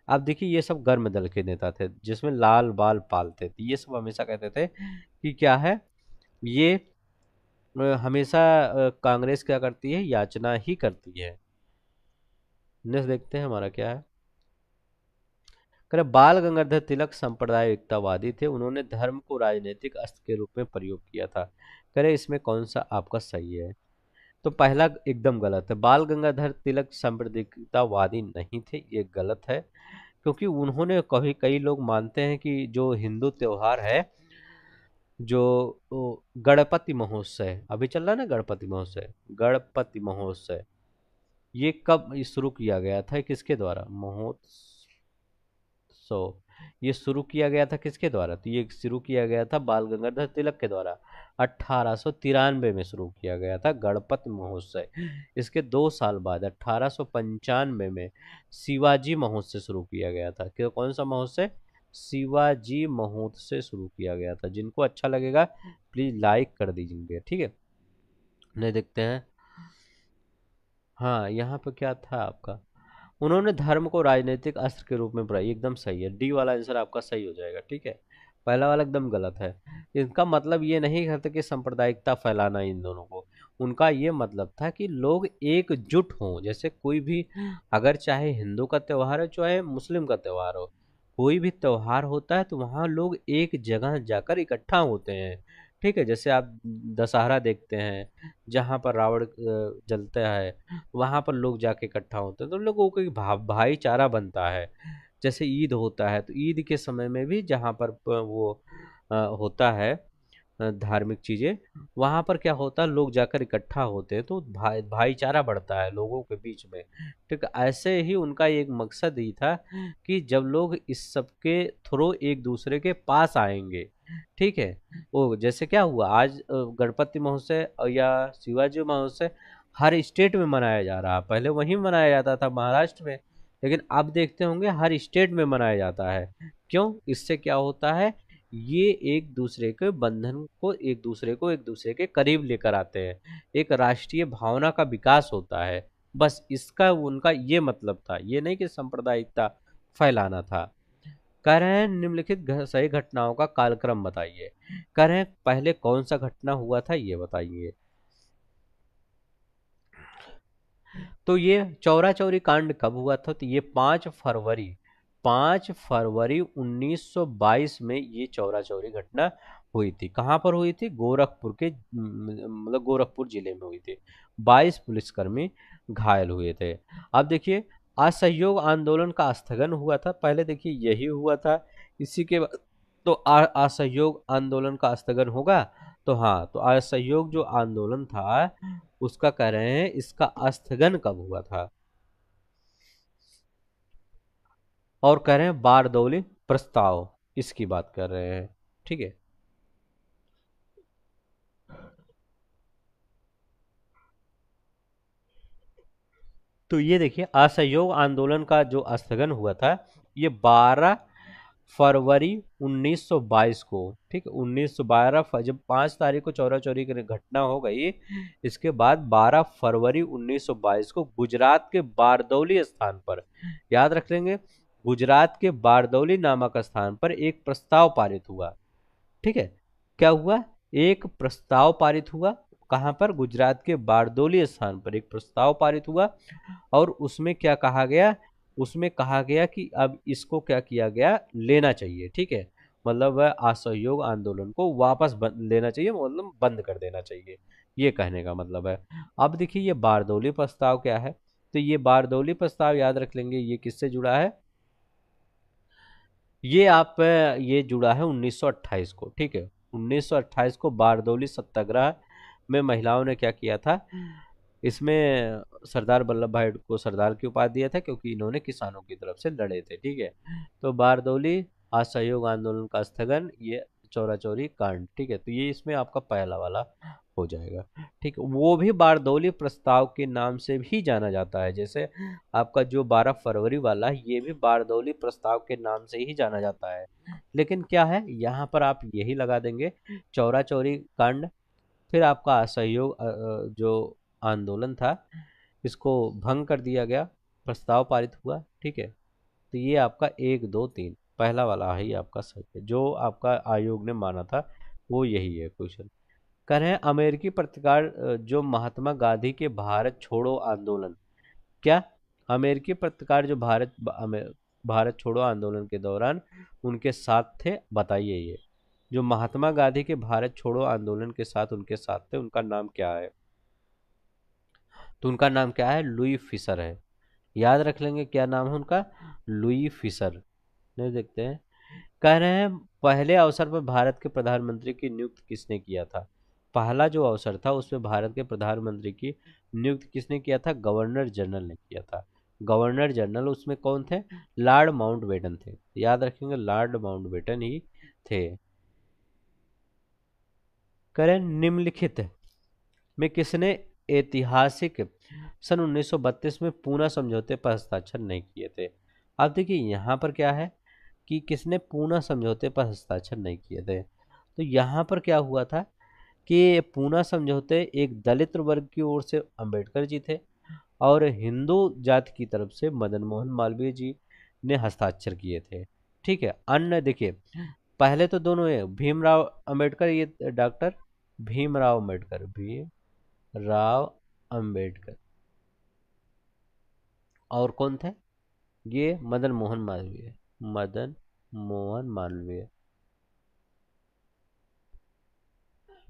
आप देखिए ये सब गर्म दल के नेता थे जिसमें लाल बाल पालते थे, ये सब हमेशा कहते थे कि क्या है ये हमेशा कांग्रेस क्या करती है? याचना ही करती है। नेक्स्ट देखते हैं हमारा क्या है। करे बाल गंगाधर तिलक सांप्रदायिकतावादी थे, उन्होंने धर्म को राजनीतिक अस्त्र के रूप में प्रयोग किया था। करे इसमें कौन सा आपका सही है? तो पहला एकदम गलत है, बाल गंगाधर तिलक सांप्रदायिकतावादी नहीं थे, ये गलत है। क्योंकि उन्होंने कई लोग मानते हैं कि जो हिंदू त्योहार है, जो गणपति महोत्सव अभी चल रहा है ना, गणपति महोत्सव ये कब शुरू किया गया था? किसके द्वारा? महोत्सव ये शुरू किया गया था किसके द्वारा? तो ये शुरू किया गया था बाल गंगाधर तिलक के द्वारा। 1893 में शुरू किया गया था गणपति महोत्सव। इसके 2 साल बाद 1895 में शिवाजी महोत्सव शुरू किया गया था। क्यों? कौन सा महोत्सव? शिवाजी महोत्सव शुरू किया गया था। जिनको अच्छा लगेगा प्लीज लाइक कर दीजिए, ठीक है। नहीं देखते हैं, हाँ यहाँ पे क्या था आपका, उन्होंने धर्म को राजनीतिक अस्त्र के रूप में प्रयोग, एकदम सही है, डी वाला आंसर आपका सही हो जाएगा, ठीक है। पहला वाला एकदम गलत है। इनका मतलब ये नहीं करते कि सांप्रदायिकता फैलाना इन दोनों को, उनका ये मतलब था कि लोग एकजुट हों। जैसे कोई भी, अगर चाहे हिंदू का त्यौहार हो चाहे मुस्लिम का त्यौहार हो, कोई भी त्यौहार होता है तो वहाँ लोग एक जगह जाकर इकट्ठा होते हैं, ठीक है। जैसे आप दशहरा देखते हैं, जहाँ पर रावण जलता है, वहाँ पर लोग जाके इकट्ठा होते हैं, तो लोगों को एक भाईचारा बनता है। जैसे ईद होता है, तो ईद के समय में भी जहाँ पर वो होता है, धार्मिक चीजें, वहां पर क्या होता है, लोग जाकर इकट्ठा होते हैं तो भाईचारा बढ़ता है लोगों के बीच में। ठीक है, ऐसे ही उनका एक मकसद ही था कि जब लोग इस सब के थ्रू एक दूसरे के पास आएंगे। ठीक है, वो जैसे क्या हुआ आज गणपति महोत्सव या शिवाजी महोत्सव हर स्टेट में मनाया जा रहा है। पहले वहीं मनाया जाता था महाराष्ट्र में, लेकिन अब देखते होंगे हर स्टेट में मनाया जाता है। क्यों? इससे क्या होता है, ये एक दूसरे के बंधन को एक दूसरे के करीब लेकर आते हैं, एक राष्ट्रीय भावना का विकास होता है। बस इसका उनका ये मतलब था, ये नहीं कि सांप्रदायिकता फैलाना था। कह रहे हैं निम्नलिखित सही घटनाओं का कालक्रम बताइए। कह रहे हैं पहले कौन सा घटना हुआ था ये बताइए। तो ये चौरा चौरी कांड कब हुआ था? तो ये 5 फरवरी 1922 में ये चौरा चौरी घटना हुई थी। कहाँ पर हुई थी? गोरखपुर के मतलब गोरखपुर जिले में हुई थी। 22 पुलिसकर्मी घायल हुए थे। अब देखिए असहयोग आंदोलन का स्थगन हुआ था, पहले देखिए यही हुआ था। इसी के बाद तो असहयोग आंदोलन का स्थगन होगा। तो हाँ, तो असहयोग जो आंदोलन था उसका कह रहे हैं इसका स्थगन कब हुआ था, और कह रहे हैं बारदौली प्रस्ताव, इसकी बात कर रहे हैं। ठीक है, तो ये देखिए असहयोग आंदोलन का जो स्थगन हुआ था ये 12 फरवरी 1922 को। ठीक है, 1912 जब 5 तारीख को चौरा चौरी की घटना हो गई, इसके बाद 12 फरवरी 1922 को गुजरात के बारदौली स्थान पर, याद रख लेंगे, गुजरात के बारदौली नामक स्थान पर एक प्रस्ताव पारित हुआ। ठीक है, क्या हुआ? एक प्रस्ताव पारित हुआ। कहां पर? गुजरात के बारदौली स्थान पर एक प्रस्ताव पारित हुआ। और उसमें क्या कहा गया? उसमें कहा गया कि अब इसको क्या किया गया, लेना चाहिए। ठीक है, मतलब वह असहयोग आंदोलन को वापस लेना चाहिए, मतलब बंद कर देना चाहिए, ये कहने का मतलब है। अब देखिए ये बारदौली प्रस्ताव क्या है, तो ये बारदौली प्रस्ताव याद रख लेंगे ये किससे जुड़ा है, ये आप ये जुड़ा है 1928 को। ठीक है, 1928 को बारदौली सत्याग्रह में महिलाओं ने क्या किया था, इसमें सरदार वल्लभ भाई को सरदार की उपाधि दिया था क्योंकि इन्होंने किसानों की तरफ से लड़े थे। ठीक है, तो बारदौली असहयोग आंदोलन का स्थगन, ये चौरा चौरी कांड। ठीक है, तो ये इसमें आपका पहला वाला हो जाएगा। ठीक है, वो भी बारदौली प्रस्ताव के नाम से भी जाना जाता है, जैसे आपका जो 12 फरवरी वाला है ये भी बारदौली प्रस्ताव के नाम से ही जाना जाता है। लेकिन क्या है, यहाँ पर आप यही लगा देंगे चौरा चौरी कांड। फिर आपका असहयोग जो आंदोलन था इसको भंग कर दिया गया, प्रस्ताव पारित हुआ। ठीक है, तो ये आपका 1 2 3 पहला वाला ही आपका सही है, जो आपका आयोग ने माना था वो यही है क्वेश्चन। कह रहे हैं अमेरिकी पत्रकार जो महात्मा गांधी के भारत छोड़ो आंदोलन, क्या अमेरिकी पत्रकार जो भारत छोड़ो आंदोलन के दौरान उनके साथ थे, बताइए ये जो महात्मा गांधी के भारत छोड़ो आंदोलन के साथ उनके साथ थे उनका नाम क्या है? तो उनका नाम क्या है? लुई फिशर है। याद रख लेंगे क्या नाम है उनका, लुई फिशर। नहीं, देखते हैं। कह रहे हैं पहले अवसर पर भारत के प्रधानमंत्री की नियुक्ति किसने किया था? पहला जो अवसर था उसमें भारत के प्रधानमंत्री की नियुक्ति किसने किया था? गवर्नर जनरल ने किया था। गवर्नर जनरल उसमें कौन थे? लॉर्ड माउंटबेटन थे। याद रखेंगे लॉर्ड माउंटबेटन ही थे। करें निम्नलिखित में किसने ऐतिहासिक सन 1932 में पूना समझौते पर हस्ताक्षर नहीं किए थे? अब देखिए यहाँ पर क्या है कि किसने पूना समझौते पर हस्ताक्षर नहीं किए थे। तो यहाँ पर क्या हुआ था कि पूना समझौते एक दलित वर्ग की ओर से अंबेडकर जी थे और हिंदू जाति की तरफ से मदन मोहन मालवीय जी ने हस्ताक्षर किए थे। ठीक है, अन्य देखिए पहले तो दोनों है भीमराव अंबेडकर, ये डॉक्टर भीमराव अंबेडकर, भीमराव अंबेडकर, और कौन थे? ये मदन मोहन मालवीय, मदन मोहन मालवीय।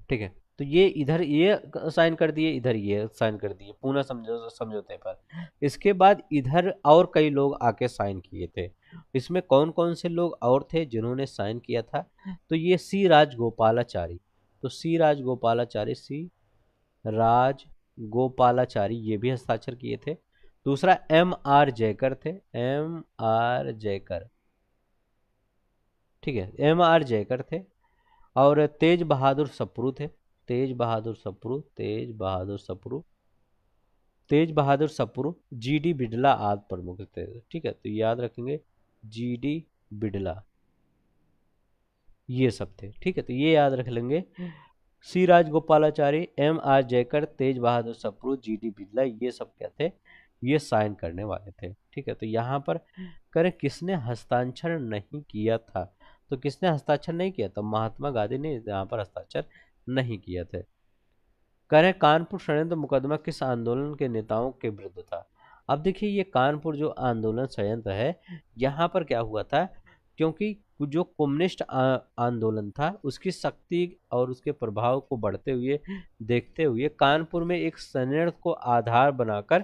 ठीक है, तो ये इधर ये साइन कर दिए, इधर ये साइन कर दिए पूना समझौते पर। इसके बाद इधर और कई लोग आके साइन किए थे। इसमें कौन कौन से लोग और थे जिन्होंने साइन किया था? तो ये सी राजगोपालाचारी, तो सी राजगोपालाचारी, सी राजगोपालाचारी ये भी हस्ताक्षर किए थे। दूसरा एम आर जयकर थे, एम आर जयकर, ठीक है, एम आर जयकर थे। और तेज बहादुर सप्रू थे, तेज बहादुर सप्रू, तेज बहादुर सप्रू, तेज बहादुर सप्रू, जीडी बिड़ला आदि प्रमुख थे। ठीक है, तो याद रखेंगे जीडी बिड़ला, ये सब थे। ठीक है, तो ये याद रख लेंगे। सी राजगोपालाचारी, एम आर जयकर, तेज बहादुर सप्रू, जीडी बिड़ला, ये सब क्या थे, ये साइन करने वाले थे। ठीक है, तो यहाँ पर करें किसने हस्ताक्षर नहीं किया था, तो किसने हस्ताक्षर नहीं किया था, महात्मा गांधी ने यहाँ पर हस्ताक्षर नहीं किए थे। करें कानपुर षड्यंत्र मुकदमा किस आंदोलन के नेताओं के विरुद्ध था। अब देखिए ये कानपुर जो आंदोलन षड्यंत्र है, यहाँ पर क्या हुआ था, क्योंकि जो कम्युनिस्ट आंदोलन था उसकी शक्ति और उसके प्रभाव को बढ़ते हुए देखते हुए कानपुर में एक संयंत्र को आधार बनाकर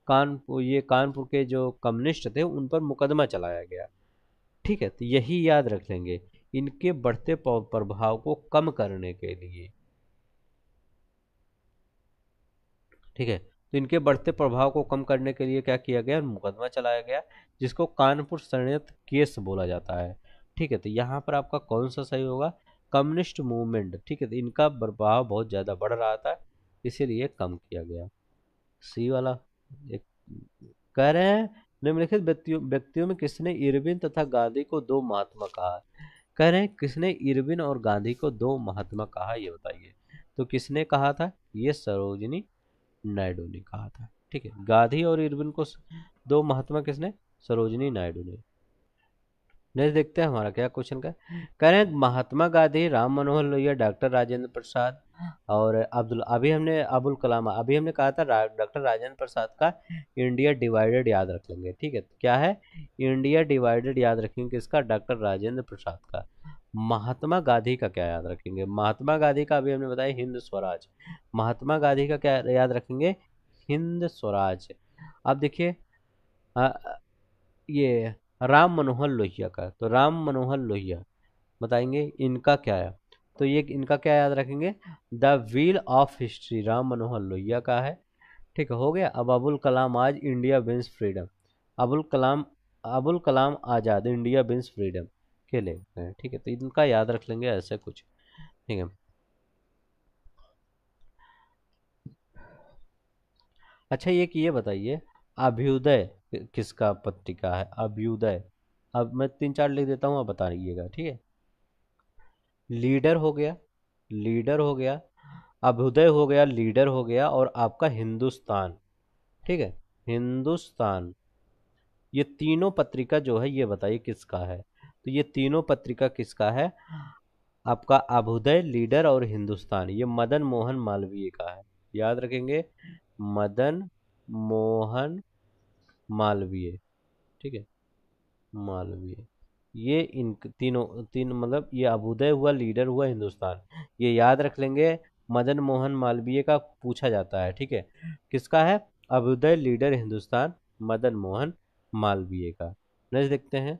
कानपुर के जो कम्युनिस्ट थे उन पर मुकदमा चलाया गया। ठीक है, तो यही याद रख लेंगे, इनके बढ़ते प्रभाव को कम करने के लिए। ठीक है, तो इनके बढ़ते प्रभाव को कम करने के लिए क्या किया गया, मुकदमा चलाया गया, जिसको कानपुर षड्यंत्र केस बोला जाता है। ठीक है, तो यहाँ पर आपका कौन सा सही होगा, कम्युनिस्ट मूवमेंट। ठीक है, तो इनका प्रभाव बहुत ज़्यादा बढ़ रहा था, इसीलिए कम किया गया। सी वाला एक कह रहे हैं, निम्नलिखित व्यक्तियों में किसने इरविन तथा गांधी को दो महात्मा कहा। कह रहे हैं किसने इरविन और गांधी को दो महात्मा कहा, ये बताइए। तो किसने कहा था, ये सरोजिनी नायडू ने कहा था। ठीक है, गांधी और इरविन को दो महात्मा किसने, सरोजिनी नायडू ने। नेक्स्ट देखते हैं हमारा क्या क्वेश्चन का, कह रहे हैं महात्मा गांधी, राम मनोहर लोहिया, डॉक्टर राजेंद्र प्रसाद और अभी हमने अबुल कलाम, अभी हमने कहा था डॉक्टर राजेंद्र प्रसाद का इंडिया डिवाइडेड याद रख लेंगे। ठीक है, क्या है, इंडिया डिवाइडेड याद रखेंगे किसका, डॉक्टर राजेंद्र प्रसाद का। महात्मा गांधी का क्या याद रखेंगे, महात्मा गांधी का अभी हमने बताया हिंद स्वराज, महात्मा गांधी का क्या याद रखेंगे, हिंद स्वराज। अब देखिए ये राम मनोहर लोहिया का, तो राम मनोहर लोहिया बताएंगे इनका क्या है, तो ये इनका क्या याद रखेंगे, the wheel of history, Ram Manohar Lohia का है। ठीक है, हो गया। अब अबुल कलाम आज India wins freedom, Abul Kalam Azad India wins freedom के लिए हैं। ठीक है, तो इनका याद रख लेंगे ऐसे कुछ। ठीक है, अच्छा ये बताइए, अभ्युदय किसका पत्रिका है, अभ्युदय। अब मैं तीन चार लिख देता हूँ, आप बता रहिएगा। ठीक है, लीडर हो गया, लीडर हो गया, अभ्युदय हो गया, लीडर हो गया, और आपका हिंदुस्तान। ठीक है, हिंदुस्तान, ये तीनों पत्रिका जो है ये बताइए किसका है, तो ये तीनों पत्रिका किसका है, आपका अभ्युदय, लीडर और हिंदुस्तान, ये मदन मोहन मालवीय का है। याद रखेंगे, मदन मोहन मालवीय। ठीक है, मालवीय, ये इन तीन मतलब ये अभ्युदय हुआ, लीडर हुआ, हिंदुस्तान, ये याद रख लेंगे। मदन मोहन मालवीय का पूछा जाता है। ठीक है, किसका है, अभ्युदय, लीडर, हिंदुस्तान, मदन मोहन मालवीय का। नेक्स्ट देखते हैं,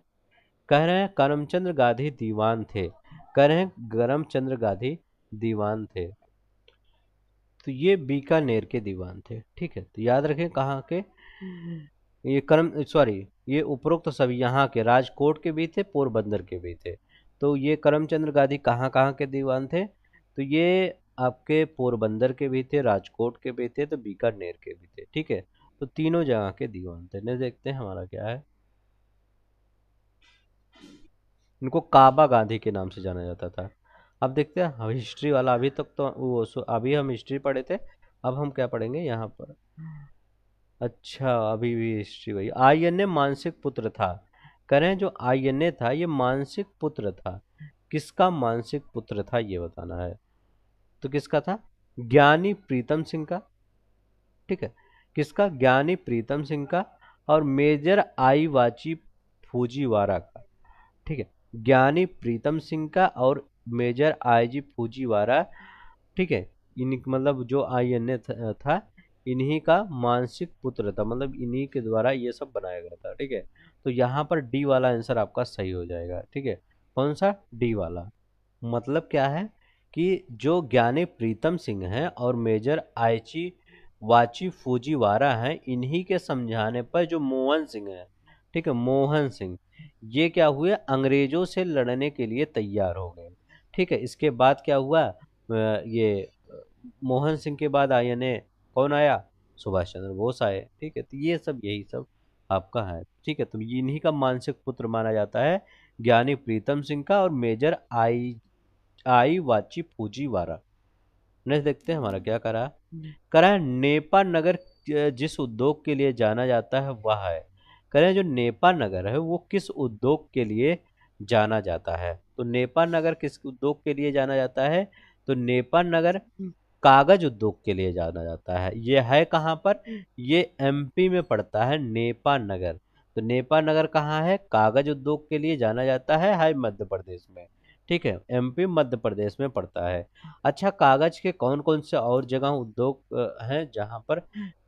कह रहे हैं करमचंद गांधी दीवान थे, कह रहे हैं करमचंद गांधी दीवान थे, तो ये बीकानेर के दीवान थे। ठीक है, तो याद रखें कहाँ के, ये ये उपरोक्त सभी यहाँ के राजकोट के भी थे, पोरबंदर के भी थे। तो ये करमचंद गांधी कहाँ कहाँ के दीवान थे, तो ये आपके पोरबंदर के भी थे, राजकोट के भी थे, तो बीकानेर के भी थे। ठीक है, तो तीनों जगह के दीवान थे। ने देखते हैं हमारा क्या है, इनको काबा गांधी के नाम से जाना जाता था। अब देखते हैं हम हिस्ट्री वाला, अभी तक तो अभी हम हिस्ट्री पढ़े थे, अब हम क्या पढ़ेंगे यहाँ पर। अच्छा, अभी भी हिस्ट्री वही, आईएनए मानसिक पुत्र था, करें जो आईएनए था ये मानसिक पुत्र था, किसका मानसिक पुत्र था ये बताना है, तो किसका था, ज्ञानी प्रीतम सिंह का। ठीक है, किसका, ज्ञानी प्रीतम सिंह का, और मेजर आई वाची फूजीवारा का। ठीक है, ज्ञानी प्रीतम सिंह का और मेजर आईजी फूजीवारा। ठीक है, इन मतलब जो आईएनए था इन्हीं का मानसिक पुत्र था, मतलब इन्हीं के द्वारा ये सब बनाया गया था। ठीक है, तो यहाँ पर डी वाला आंसर आपका सही हो जाएगा। ठीक है, कौन सा, डी वाला। मतलब क्या है, कि जो ज्ञानी प्रीतम सिंह हैं और मेजर आइची वाची फूजीवारा हैं, इन्हीं के समझाने पर जो मोहन सिंह है, ठीक है, मोहन सिंह, ये क्या हुए, अंग्रेजों से लड़ने के लिए तैयार हो गए। ठीक है, इसके बाद क्या हुआ, ये मोहन सिंह के बाद आए ने कौन आया, सुभाष चंद्र बोस आए। ठीक है, तो ये सब यही सब आपका है। ठीक है, तो इन्हीं का मानसिक पुत्र माना जाता है ज्ञानी प्रीतम सिंह का और मेजर आई आई वाची फूजीवारा। नेक्स्ट देखते हैं हमारा क्या करा है नेपा नगर जिस उद्योग के लिए जाना जाता है वह है। करें जो नेपा नगर है वो किस उद्योग के लिए जाना जाता है, तो नेपा नगर किस उद्योग के लिए जाना जाता है, तो नेपा नगर कागज उद्योग के लिए जाना जाता है। ये है कहाँ पर, ये एमपी में पड़ता है नेपा नगर। तो नेपा नगर कहाँ है, कागज उद्योग के लिए जाना जाता है मध्य प्रदेश में। ठीक है, एमपी मध्य प्रदेश में पड़ता है। अच्छा, कागज के कौन कौन से और जगह उद्योग हैं जहां पर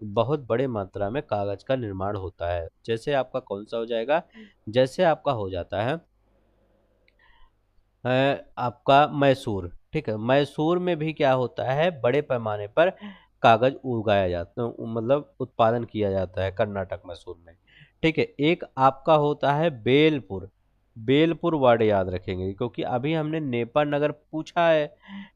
बहुत बड़े मात्रा में कागज का निर्माण होता है, जैसे आपका कौन सा हो जाएगा, जैसे आपका हो जाता है आपका मैसूर। ठीक है, मैसूर में भी क्या होता है, बड़े पैमाने पर कागज उगाया जाता है, मतलब उत्पादन किया जाता है कर्नाटक मैसूर में। ठीक है, एक आपका होता है बेलपुर। बेलपुर वर्ड याद रखेंगे क्योंकि अभी हमने नेपा नगर पूछा है।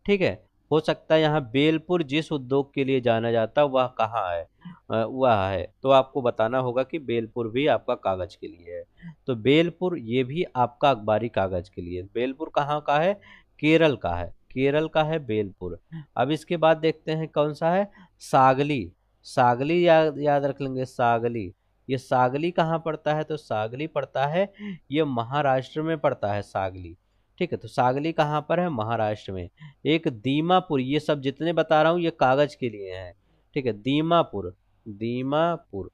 ठीक है, हो सकता है यहाँ बेलपुर जिस उद्योग के लिए जाना जाता है वह कहाँ है, वह है, तो आपको बताना होगा कि बेलपुर भी आपका कागज के लिए है। तो बेलपुर ये भी आपका अखबारी कागज के लिए। बेलपुर कहाँ का है, केरल का है, केरल का है बेलपुर। अब इसके बाद देखते हैं कौन सा है, सागली। सागली याद रख लेंगे, सागली। ये सागली कहाँ पड़ता है, तो सागली पड़ता है, ये महाराष्ट्र में पड़ता है सागली। ठीक है, तो सागली कहाँ पर है, महाराष्ट्र में। एक दीमापुर, ये सब जितने बता रहा हूँ ये कागज के लिए हैं। ठीक है, दीमापुर। दीमापुर,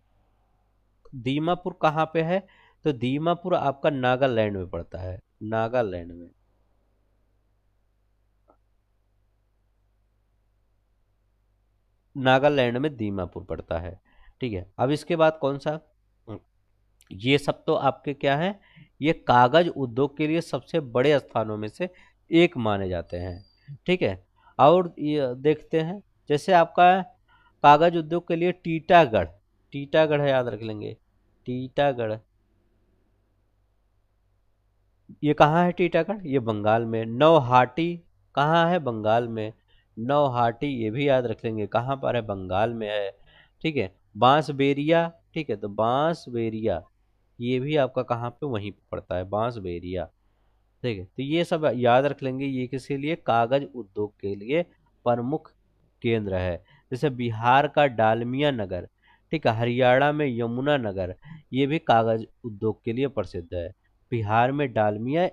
दीमापुर कहाँ पे है, तो दीमापुर आपका नागालैंड में पड़ता है, नागालैंड में। नागालैंड में दीमापुर पड़ता है। ठीक है, अब इसके बाद कौन सा, ये सब तो आपके क्या है, ये कागज उद्योग के लिए सबसे बड़े स्थानों में से एक माने जाते हैं। ठीक है, और ये देखते हैं जैसे आपका कागज उद्योग के लिए टीटागढ़। टीटागढ़ है, याद रख लेंगे, टीटागढ़। ये कहाँ है टीटागढ़, ये बंगाल में। नौहाटी कहाँ है, बंगाल में। नौहाटी ये भी याद रख लेंगे, कहाँ पर है, बंगाल में है। ठीक है, बांसबेरिया। ठीक है, तो बांसबेरिया ये भी आपका कहाँ पे, वहीं पे पड़ता है, बांसबेरिया। ठीक है, तो ये सब याद रख लेंगे, ये किसी लिए, कागज उद्योग के लिए प्रमुख केंद्र है। जैसे बिहार का डालमिया नगर, ठीक है, हरियाणा में यमुना नगर, ये भी कागज उद्योग के लिए प्रसिद्ध है। बिहार में डालमिया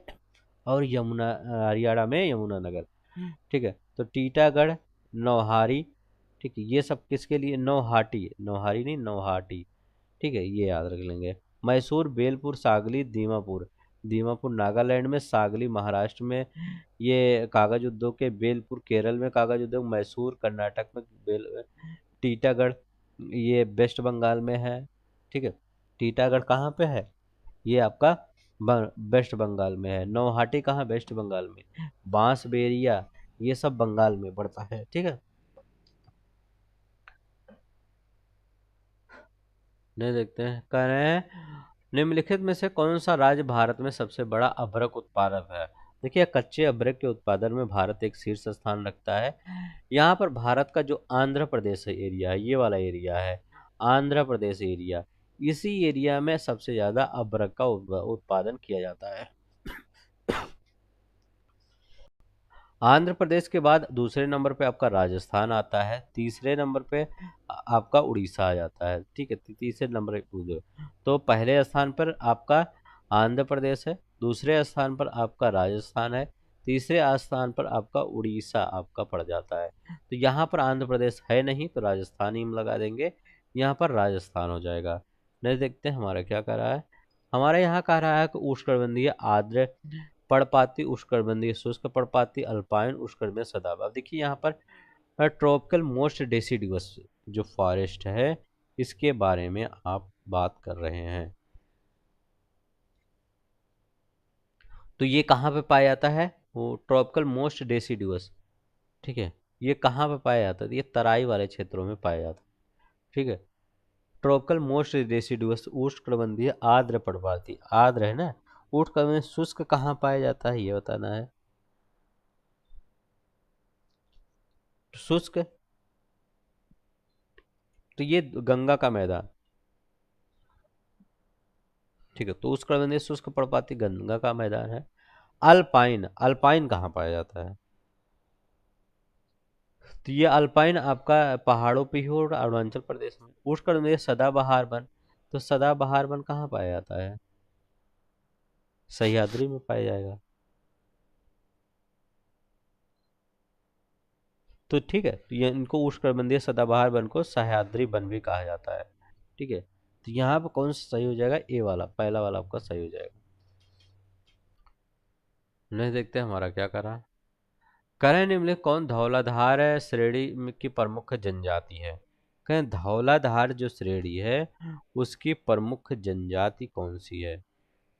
और यमुना, हरियाणा में यमुना नगर। ठीक है, तो टीटागढ़, नौहारी, ठीक है, ये सब किसके लिए, नौहाटी, नौहारी नहीं, नौहाटी। ठीक है, ये याद रख लेंगे। मैसूर, बेलपुर, सागली, दीमापुर। दीमापुर नागालैंड में, सागली महाराष्ट्र में, ये कागज उद्योग के, बेलपुर केरल में कागज उद्योग, मैसूर कर्नाटक में, टीटागढ़ ये वेस्ट बंगाल में है। ठीक है, टीटागढ़ कहाँ पे है, ये आपका वेस्ट बंगाल में है। नौहाटी कहाँ, वेस्ट बंगाल में। बांसबेरिया ये सब बंगाल में पड़ता है। ठीक है, नहीं देखते हैं, कह रहे हैं निम्नलिखित में से कौन सा राज्य भारत में सबसे बड़ा अभ्रक उत्पादक है। देखिए, कच्चे अभ्रक के उत्पादन में भारत एक शीर्ष स्थान रखता है। यहाँ पर भारत का जो आंध्र प्रदेश एरिया है, ये वाला एरिया है आंध्र प्रदेश एरिया, इसी एरिया में सबसे ज्यादा अभ्रक का उत्पादन किया जाता है। आंध्र प्रदेश के बाद दूसरे नंबर पे आपका राजस्थान आता है, तीसरे नंबर पे आपका उड़ीसा आ जाता है। ठीक है, तीसरे नंबर पे, तो पहले स्थान पर आपका आंध्र प्रदेश है, दूसरे स्थान पर आपका राजस्थान है, तीसरे स्थान पर आपका उड़ीसा आपका पड़ जाता है। तो यहाँ पर आंध्र प्रदेश है नहीं, तो राजस्थान ही हम लगा देंगे, यहाँ पर राजस्थान हो जाएगा। नहीं देखते हैं हमारा क्या कह रहा है, हमारे यहाँ कह रहा है कि उष्णकटिबंधीय आर्द्र पर्णपाती, उष्णकटिबंधीय शुष्क पर्णपाती, अल्पाइन, उष्णकटिबंधीय सदाबहार। अब देखिए यहाँ पर ट्रॉपिकल मोस्ट डेसिडुअस जो फॉरेस्ट है इसके बारे में आप बात कर रहे हैं। तो ये कहाँ पे पाया जाता है, वो ट्रॉपिकल मोस्ट डेसिडुअस, ठीक है। ये कहाँ पे पाया जाता है? ये तराई वाले क्षेत्रों में पाया जाता है। ठीक है। ट्रॉपिकल मोस्ट रेसिडुअस उष्णकटिबंधीय आर्द्र पर्णपाती, आर्द्र है ना। उष्णकटिबंधीय शुष्क कहाँ पाया जाता है ये बताना है। शुष्क, तो ये गंगा का मैदान। ठीक है, तो उष्णकटिबंधीय शुष्क पर्णपाती गंगा का मैदान है। अल्पाइन, अल्पाइन कहाँ पाया जाता है? तो ये अल्पाइन आपका पहाड़ों पे ही और अरुणाचल प्रदेश में। उष्णकटिबंधीय सदाबहार वन, तो सदाबहार वन कहाँ पाया जाता है? सह्याद्री में पाया जाएगा। तो ठीक है, तो ये इनको उष्णकटिबंधीय सदाबहार वन को सह्याद्री वन भी कहा जाता है। ठीक है, तो यहाँ पे कौन सा सही हो जाएगा? ए वाला, पहला वाला आपका सही हो जाएगा। नहीं, देखते हैं हमारा क्या करा। करें निम्नलिखित कौन धौलाधार श्रेणी की प्रमुख जनजाति है? कहें धौलाधार जो श्रेणी है उसकी प्रमुख जनजाति कौन सी है?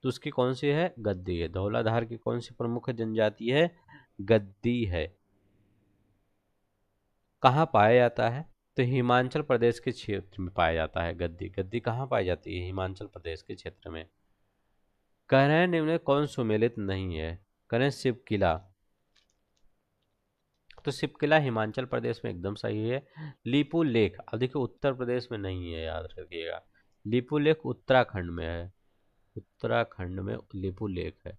तो उसकी कौन सी है? गद्दी है। धौलाधार की कौन सी प्रमुख जनजाति है? गद्दी है। कहाँ पाया जाता है? तो हिमाचल प्रदेश के क्षेत्र में पाया जाता है गद्दी। गद्दी कहाँ पाई जाती है? हिमाचल प्रदेश के क्षेत्र में। कह रहे हैं निम्न में कौन सुमेलित नहीं है? कह रहे हैं शिव किला। तो शिव किला हिमाचल प्रदेश में एकदम सही है। लीपू लेक, अब देखिए उत्तर प्रदेश में नहीं है, याद रखिएगा। लीपू लेक उत्तराखंड में है। उत्तराखंड में लीपू लेक है।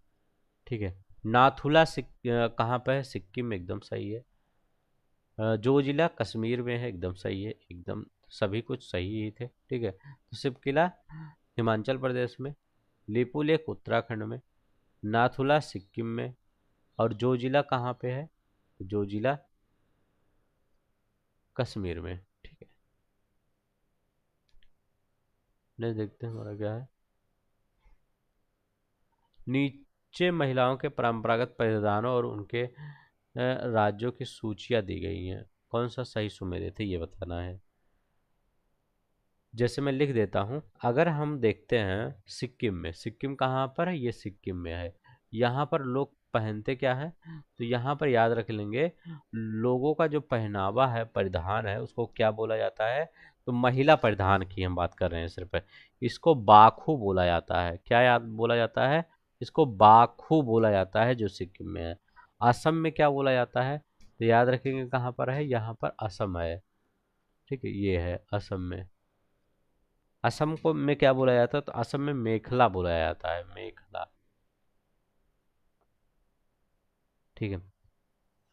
ठीक है। नाथुला कहाँ पे है? सिक्किम में, एकदम सही है। जो जिला कश्मीर में है, एकदम सही है, एकदम सभी कुछ सही ही थे। ठीक है, तो शिव किला हिमाचल प्रदेश में, लीपू लेक उत्तराखंड में, नाथुला सिक्किम में, और जो जिला कहाँ पे है? जो जिला कश्मीर में। ठीक है, नहीं देखते हैं हमारा क्या है। नीचे महिलाओं के परंपरागत परिधानों और उनके राज्यों की सूचियां दी गई हैं। कौन सा सही सुमेलित है ये बताना है। जैसे मैं लिख देता हूँ, अगर हम देखते हैं सिक्किम में, सिक्किम कहाँ पर है? ये सिक्किम में है। यहाँ पर लोग पहनते क्या है? तो यहाँ पर याद रख लेंगे, लोगों का जो पहनावा है, परिधान है, उसको क्या बोला जाता है? तो महिला परिधान की हम बात कर रहे हैं सिर्फ। इसको बाखू बोला जाता है। क्या याद बोला जाता है? इसको बाखू बोला जाता है, जो सिक्किम में है। असम में क्या बोला जाता है? तो याद रखेंगे कहाँ पर है? यहाँ पर असम है। ठीक है, ये है असम में। असम को में क्या बोला जाता है? तो असम में मेखला बोला जाता है, मेखला। ठीक है।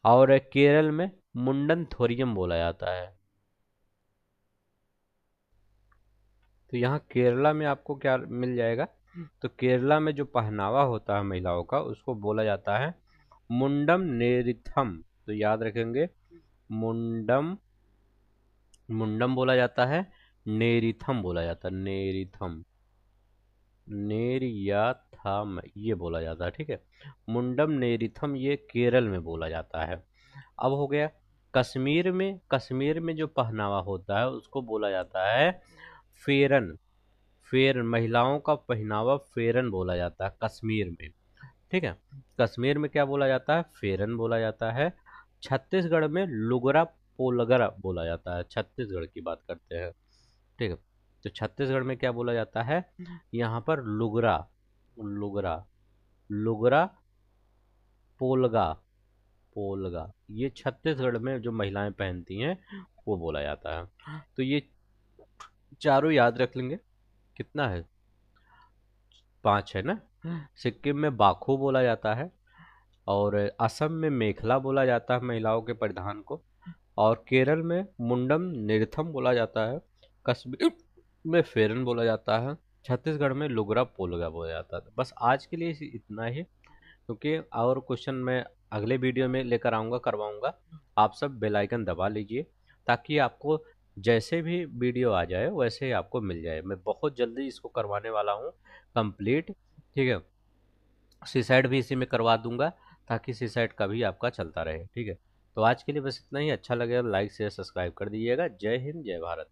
और केरल में मुंडन थोरियम बोला जाता है। तो यहाँ केरला में आपको क्या मिल जाएगा? तो केरला में जो पहनावा होता है महिलाओं का, उसको बोला जाता है मुंडम नेरिथम। तो याद रखेंगे, मुंडम, मुंडम बोला जाता है, नेरिथम बोला जाता है, नेरिथम, नेरियाथम ये बोला जाता है। ठीक है, मुंडम नेरिथम ये केरल में बोला जाता है। अब हो गया कश्मीर में। कश्मीर में जो पहनावा होता है उसको बोला जाता है फेरन। फेरन, महिलाओं का पहनावा फेरन बोला जाता है कश्मीर में। ठीक है, कश्मीर में क्या बोला जाता है? फेरन बोला जाता है। छत्तीसगढ़ में लुगरा पोलगरा बोला जाता है। छत्तीसगढ़ की बात करते हैं। ठीक है, तो छत्तीसगढ़ में क्या बोला जाता है? यहाँ पर लुगरा, लुगरा, लुगरा पोलगा, पोलगा, ये छत्तीसगढ़ में जो महिलाएं पहनती हैं वो बोला जाता है। तो ये चारों याद रख लेंगे। कितना है? 5 है ना। सिक्किम में बाखू बोला जाता है, और असम में मेखला बोला जाता है महिलाओं के परिधान को, और केरल में मुंडम निरथम बोला जाता है, कश्मीर में फेरन बोला जाता है, छत्तीसगढ़ में लुगरा पोलगा बोला जाता है। बस आज के लिए इतना ही, क्योंकि और क्वेश्चन मैं अगले वीडियो में लेकर आऊँगा, करवाऊँगा। आप सब बेल आइकन दबा लीजिए, ताकि आपको जैसे भी वीडियो आ जाए वैसे ही आपको मिल जाए। मैं बहुत जल्दी इसको करवाने वाला हूँ कंप्लीट। ठीक है, सीसाइड भी इसी में करवा दूंगा, ताकि सीसाइड का भी आपका चलता रहे। ठीक है, तो आज के लिए बस इतना ही। अच्छा लगे लाइक शेयर सब्सक्राइब कर दीजिएगा। जय हिंद, जय भारत।